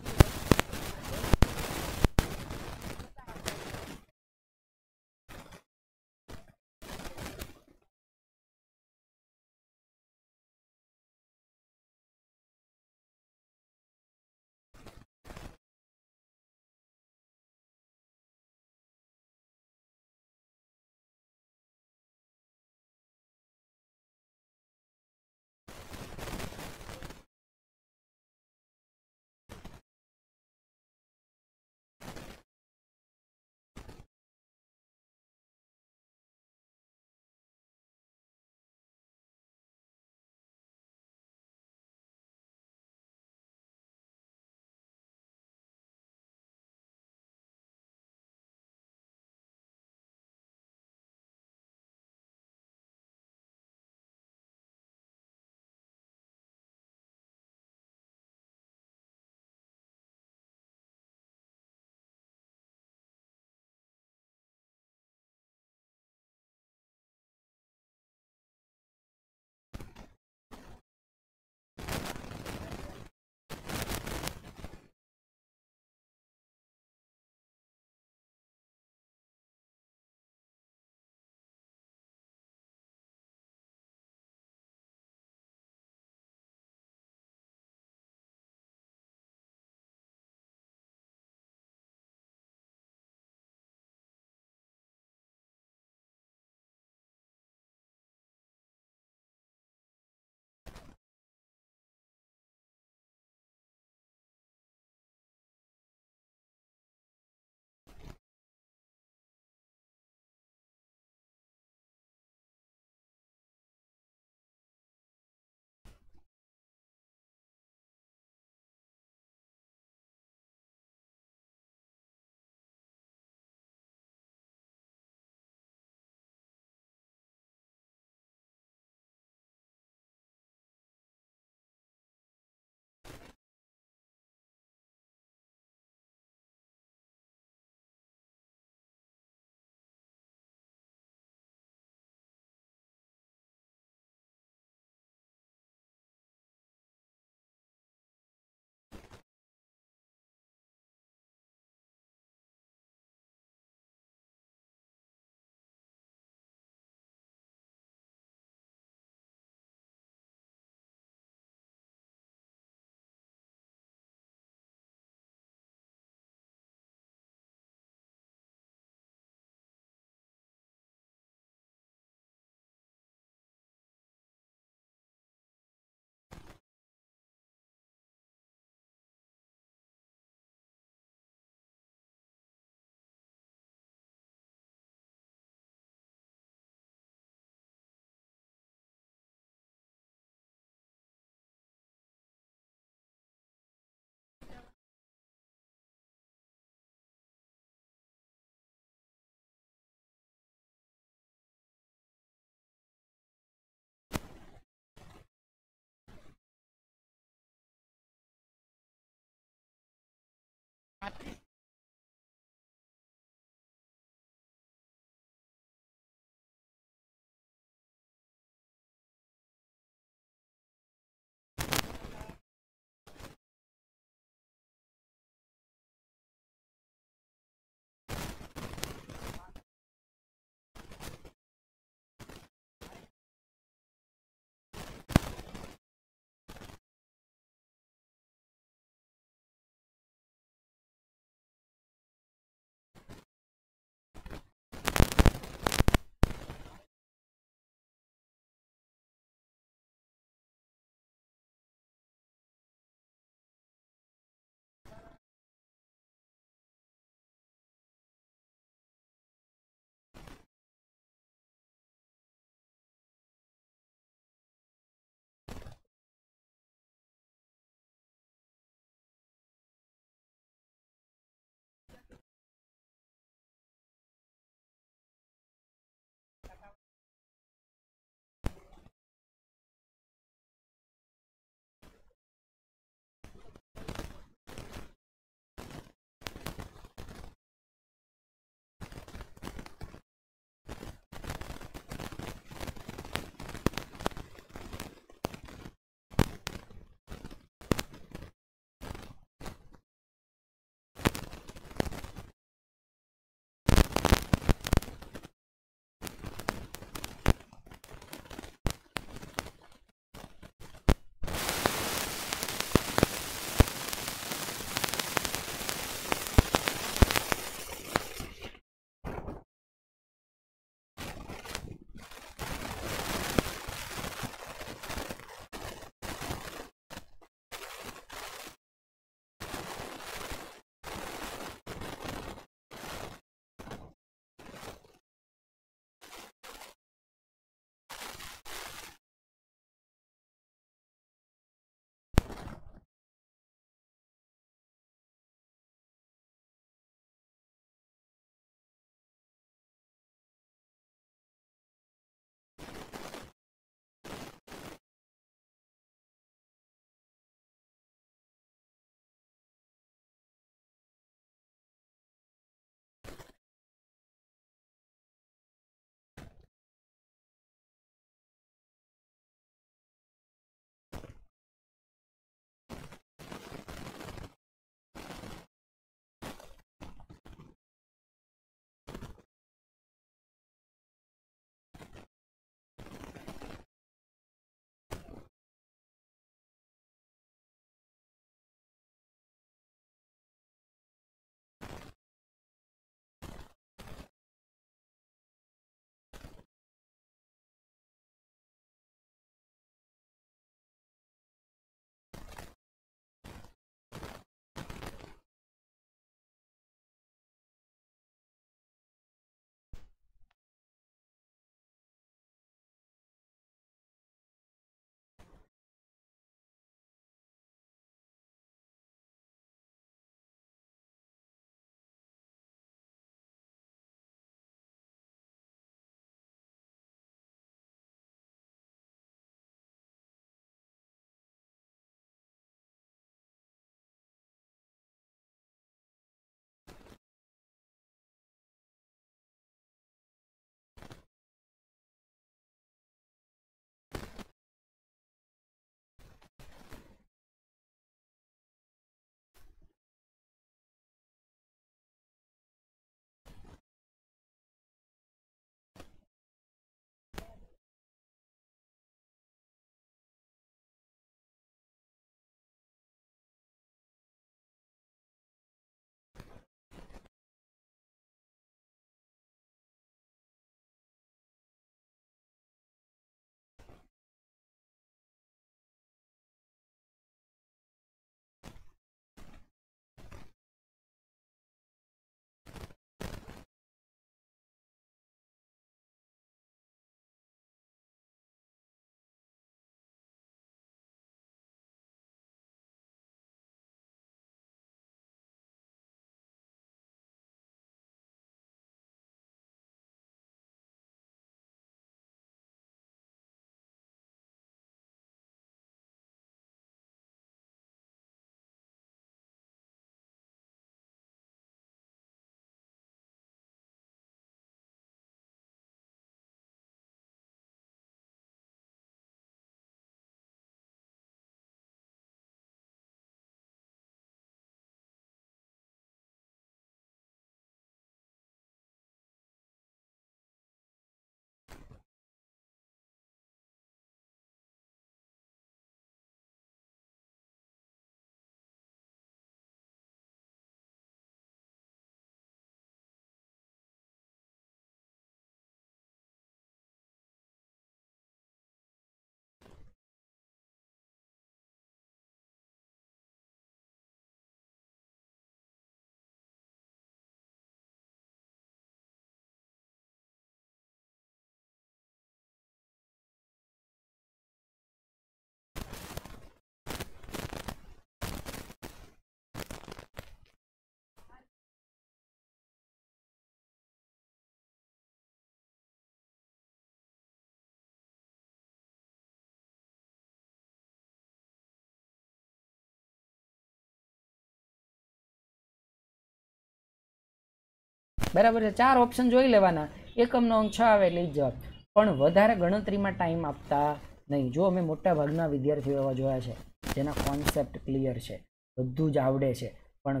બરાબર છે, 4 ઓપ્શન જોઈ લેવાના, એકમનો અંક 6 આવે એટલે જવાબ. પણ વધારે ગણતરીમાં ટાઈમ આપતા નહીં. જો અમે મોટા ભાગના વિદ્યાર્થીઓ એવા જોયા છે જેના કોન્સેપ્ટ ક્લિયર છે, બધું જ આવડે છે, પણ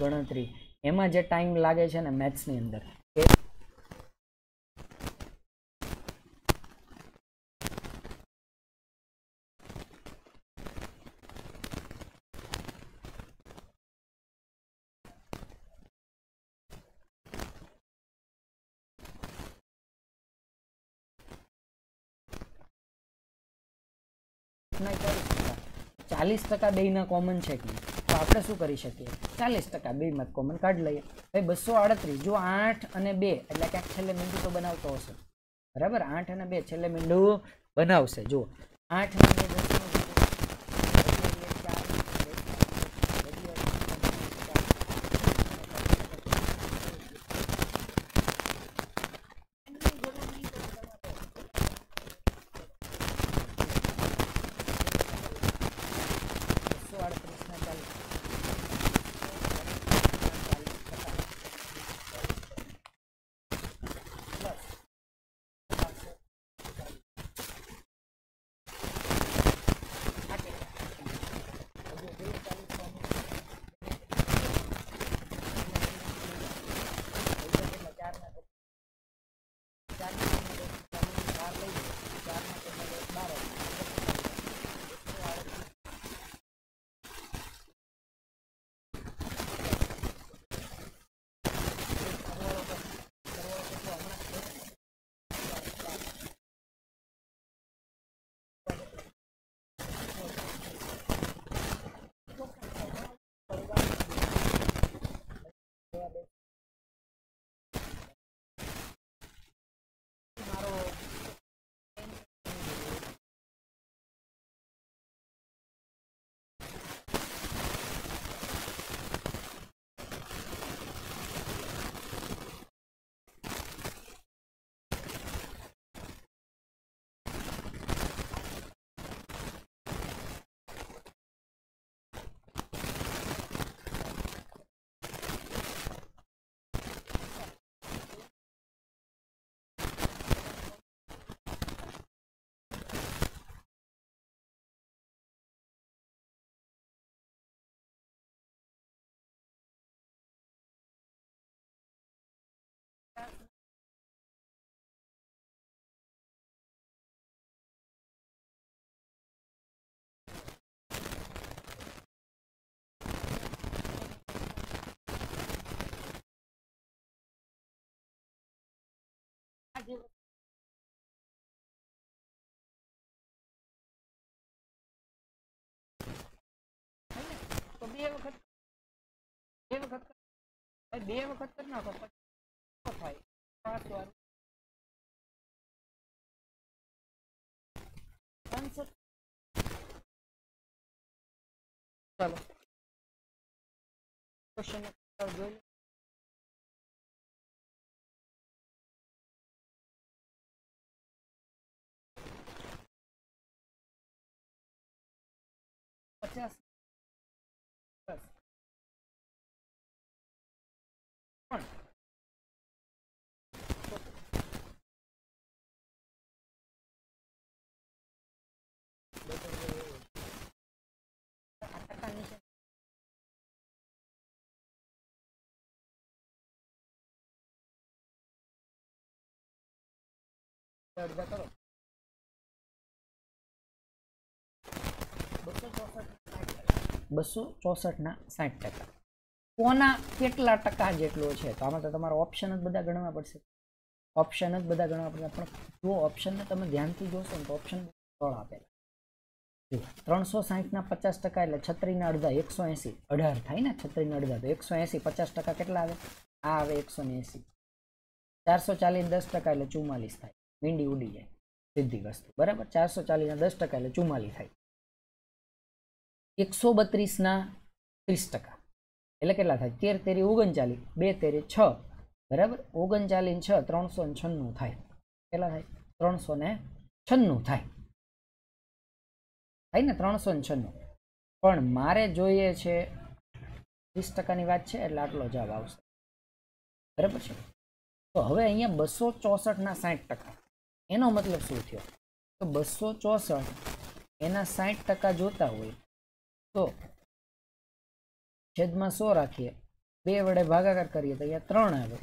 ગણતરી એમાં જે ટાઈમ લાગે છે ને મેથ્સની અંદર એ ના 40% બેયના કોમન છે કે તો આપણે શું કરી શકીએ, 40% બેયમાં કોમન કાઢી લઈએ. ભાઈ 238, જો 8 અને 2 એટલે ક્યાંક છેલ્લે મીંડું તો બનાવતો હશે, બરાબર. 8 અને 2 છેલ્લે મીંડું બનાવશે. જુઓ 8 અને 2 તો બે વખત કરી નાખો પછી થાય 5 વાર 5 ચાલો ક્વેશ્ચન જોઈ લો 50 અડધા કરો 264 ના 60%. કોના કેટલા ટકા જેટલો છે? તો આમાં તો તમારે ઓપ્શન જ બધા ગણવા પડશે. પણ જો ઓપ્શનને તમે ધ્યાનથી જોશો ને તો ઓપ્શન સરળ આપેલા. 360 ના 50% એટલે 36 ના અડધા 180, 18 થાય ને. 36 ના અડધા તો 180, 50% કેટલા આવે? આ આવે 180. 440 10% એટલે 44 થાય. મીંડી ઉડી જાય સીધી વસ્તુ, બરાબર. 440 ના 10% એટલે 44 થાય. 132 ના 30% એટલે કેટલા થાય? 13 તેરી 39, 2 તેરી 6, બરાબર. 39 6 396 થાય. કેટલા થાય? 396 થાય ને 396. પણ મારે જોઈએ છે 30%ની વાત છે એટલે આટલો જવાબ આવશે. બરાબર છે. તો હવે અહીંયા 264 ના 60%, એનો મતલબ શું થયો? તો 264 એના 60% જોતા હોય તો છેદમાં 100 રાખીએ, 2 વડે ભાગાકાર કરીએ તો અહીંયા 3 આવે,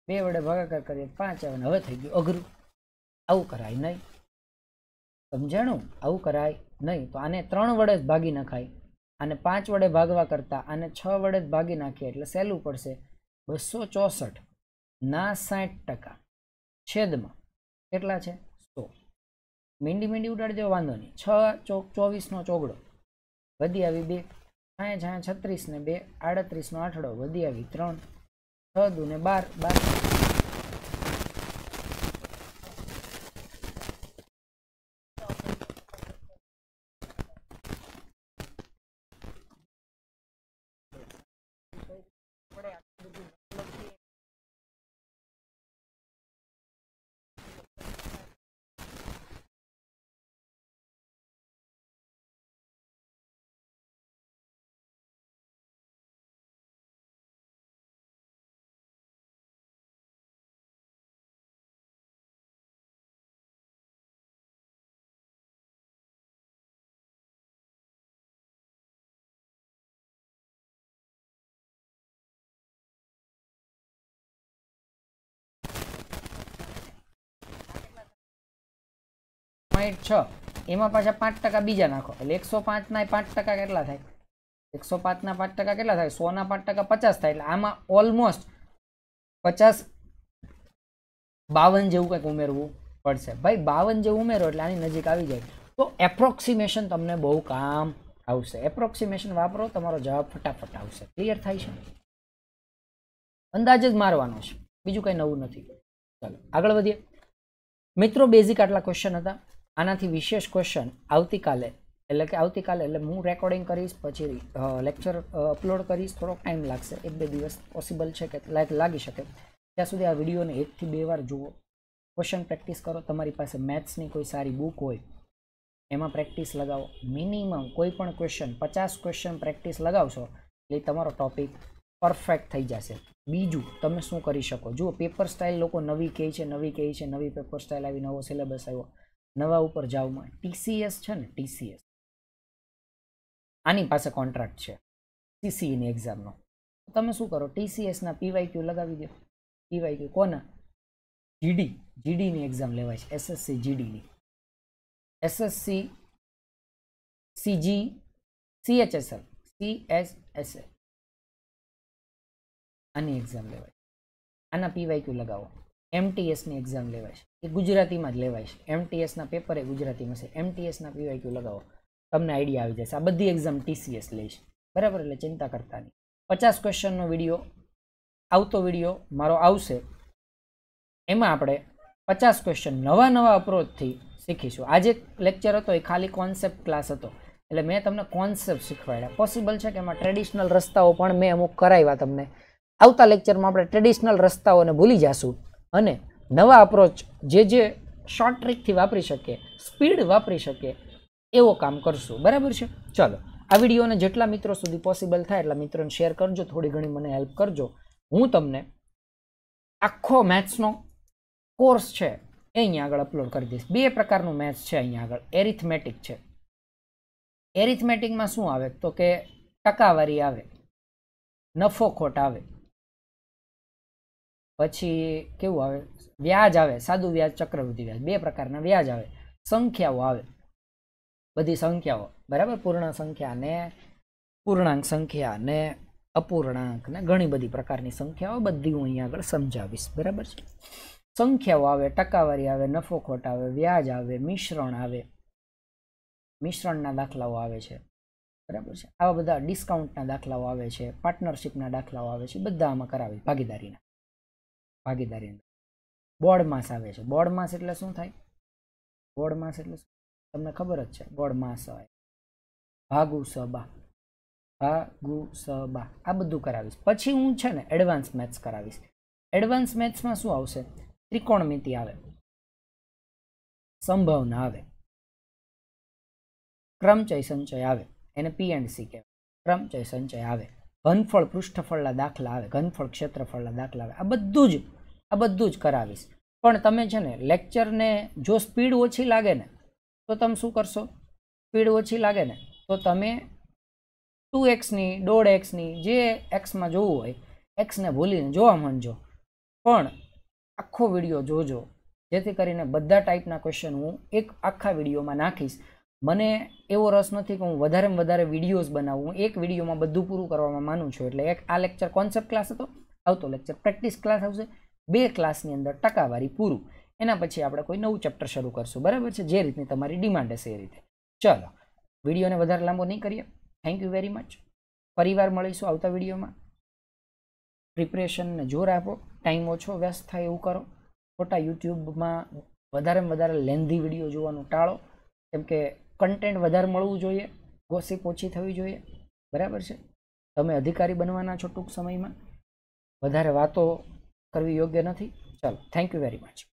2 વડે ભાગાકાર કરીએ 5 આવે. હવે થઈ ગયું અઘરું. આવું કરાય નહીં. સમજાણું? આવું કરાય નહીં. તો આને 3 વડે જ ભાગી નખાય. આને 5 વડે ભાગવા કરતા આને 6 વડે જ ભાગી નાખીએ એટલે સહેલું પડશે. 264 ના 60% છેદમાં કેટલા છે? 100. મીંડી ઉડાડી દેવો, વાંધો નહીં. 6 ચોક 24 નો ચોગડો વધી આવી 2, 36 ને 2 38 નો આઠડો વધી આવી 3, 6 દુ ને 12, 6 એમાં પાછા 5% બીજા નાખો એટલે 105 ના 5% કેટલા થાય? 105 ના 5% કેટલા થાય? 100 ના 5% 50 થાય. એટલે આમાં ઓલમોસ્ટ 50 52 જેવું કંઈક ઉમેરવું પડશે. ભાઈ 52 જેવું ઉમેરો એટલે આની નજીક આવી જાય. તો એપ્રોક્સિમેશન તમને બહુ કામ આવશે. એપ્રોક્સિમેશન વાપરો, તમારો જવાબ ફટાફટ આવશે. ક્લિયર થાય છે? અંદાજ જ મારવાનો છે, બીજું કંઈ નવું નથી. ચાલો આગળ વધીએ મિત્રો. બેઝિક આટલા ક્વેશ્ચન હતા. આનાથી વિશેષ ક્વેશ્ચન આવતીકાલે એટલે હું રેકોર્ડિંગ કરીશ, પછી લેક્ચર અપલોડ કરીશ. થોડોક ટાઈમ લાગશે, 1-2 દિવસ પોસિબલ છે કે લાગી શકે. ત્યાં સુધી આ વિડીયોને 1 થી 2 વાર જુઓ, ક્વેશ્ચન પ્રેક્ટિસ કરો. તમારી પાસે મેથ્સની કોઈ સારી બુક હોય એમાં પ્રેક્ટિસ લગાવો. મિનિમમ કોઈ પણ ક્વેશ્ચન 50 ક્વેશ્ચન પ્રેક્ટિસ લગાવશો એટલે તમારો ટોપિક પરફેક્ટ થઈ જશે. બીજું તમે શું કરી શકો? જુઓ, પેપર સ્ટાઇલ લોકો નવી કહે છે, નવી પેપર સ્ટાઇલ આવી, નવો સિલેબસ આવ્યો, નવા ઉપર જાવમાં TCS છે ને, TCS આની પાસે કોન્ટ્રાક્ટ છે CCEની એક્ઝામનો. તમે શું કરો? TCS ના PYQ લગાવી દો. PYQ કોના? GDની એક્ઝામ લેવાય છે, SSC GDની. SSC CHSL આની એક્ઝામ લેવાય. આના PYQ લગાવો. MTSની એક્ઝામ લેવાય છે, એ ગુજરાતીમાં જ લેવાય છે. MTSના પેપર એ ગુજરાતીમાં છે. MTSના PYQ લગાવો, તમને આઈડિયા આવી જશે. આ બધી એક્ઝામ TCS લે છે, બરાબર? એટલે ચિંતા કરતા નહીં. 50 ક્વેશ્ચનનો વિડીયો આવતો વિડીયો મારો આવશે, એમાં આપણે 50 ક્વેશ્ચન નવા અપ્રોચથી શીખીશું. આજે લેક્ચર હતો એ ખાલી કોન્સેપ્ટ ક્લાસ હતો, એટલે મેં તમને કોન્સેપ્ટ શીખવાડ્યા. પોસિબલ છે કે એમાં ટ્રેડિશનલ રસ્તાઓ પણ મેં અમુક કરાવ્યા તમને. આવતા લેક્ચરમાં આપણે ટ્રેડિશનલ રસ્તાઓને ભૂલી જશું અને નવા અપ્રોચ જે શોર્ટ ટ્રીકથી વાપરી શકીએ, સ્પીડ વાપરી શકીએ એવો કામ કરશું, બરાબર છે? ચાલો, આ વિડીયોને જેટલા મિત્રો સુધી પોસિબલ થાય એટલા મિત્રોને શેર કરજો, થોડી ઘણી મને હેલ્પ કરજો. હું તમને આખો મેથ્સનો કોર્સ છે એ અહીંયા આગળ અપલોડ કરી દઈશ. 2 પ્રકારનું મેથ્સ છે અહીંયા આગળ. એરિથમેટિક છે. એરિથમેટિકમાં શું આવે? તો કે ટકાવારી આવે, નફો ખોટ આવે, પછી કેવું આવે? વ્યાજ આવે, સાદું વ્યાજ, ચક્રવૃદ્ધિ વ્યાજ. 2 પ્રકારના વ્યાજ આવે. સંખ્યાઓ આવે, બધી સંખ્યાઓ, બરાબર? પૂર્ણ સંખ્યા ને પૂર્ણાંક સંખ્યા ને અપૂર્ણાંક ને ઘણી બધી પ્રકારની સંખ્યાઓ, બધી હું અહીંયા આગળ સમજાવીશ, બરાબર છે? સંખ્યાઓ આવે, ટકાવારી આવે, નફો ખોટ આવે, વ્યાજ આવે, મિશ્રણ આવે, મિશ્રણના દાખલાઓ આવે છે, બરાબર છે? આવા બધા ડિસ્કાઉન્ટના દાખલાઓ આવે છે, પાર્ટનરશિપના દાખલાઓ આવે છે, બધા આમાં કરાવે. ભાગીદારીના બોર્ડ માસ આવે છે. બોર્ડ માસ એટલે શું થાય? બોર્ડ માસ એટલે તમને ખબર જ છે. બોર્ડ માસ હોય, ભાગુ સબા, આ બધું કરાવીશ. પછી હું છે ને એડવાન્સ મેથ્સ કરાવીશ. એડવાન્સ મેથ્સમાં શું આવશે? ત્રિકોણમિતિ આવે, સંભાવના આવે, ક્રમચય સંચય આવે, એને P&C કહેવાય. ક્રમચય સંચય આવે, ઘનફળ પૃષ્ઠફળના દાખલા આવે, ઘનફળ ક્ષેત્રફળના દાખલા આવે, આ બધું જ કરાવીશ. પણ તમે છે ને લેક્ચરને જો સ્પીડ ઓછી લાગે ને તો તમે શું કરશો? સ્પીડ ઓછી લાગે ને તો તમે 2x ની 1.5xની જે એક્સમાં જોવું હોય એક્સને ભૂલીને જોવા માંડજો, પણ આખો વિડીયો જોજો, જેથી કરીને બધા ટાઈપના ક્વેશ્ચન હું એક આખા વિડીયોમાં નાખીશ. મને એવો રસ નથી કે હું વધારેમાં વધારે વિડીયોઝ બનાવું, હું એક વિડીયોમાં બધું પૂરું કરવામાં માનું છું. એટલે એક આ લેક્ચર કોન્સેપ્ટ ક્લાસ હતો, આવતો લેક્ચર પ્રેક્ટિસ ક્લાસ આવશે, 2 ક્લાસની અંદર ટકાવારી પૂરું. એના પછી આપણે કોઈ નવું ચેપ્ટર શરૂ કરશું, બરાબર છે? જે રીતની તમારી ડિમાન્ડ હશે એ રીતે. ચલો, વિડીયોને વધારે લાંબો નહીં કરીએ. Thank you very much. ફરીવાર મળીશું આવતા વિડીયોમાં. પ્રિપરેશનને જોર આપો, ટાઈમ ઓછો વ્યસ્ત થાય એવું કરો. ખોટા યુટ્યુબમાં વધારેમાં વધારે લેન્ધી વિડીયો જોવાનું ટાળો, કેમ કે કન્ટેન્ટ વધારે મળવું જોઈએ, ગોસિપ ઓછી થવી જોઈએ, બરાબર છે? તમે અધિકારી બનવાના છો ટૂંક સમયમાં, વધારે વાતો કરવી યોગ્ય નથી. ચાલો, થેન્ક યુ વેરી મચ.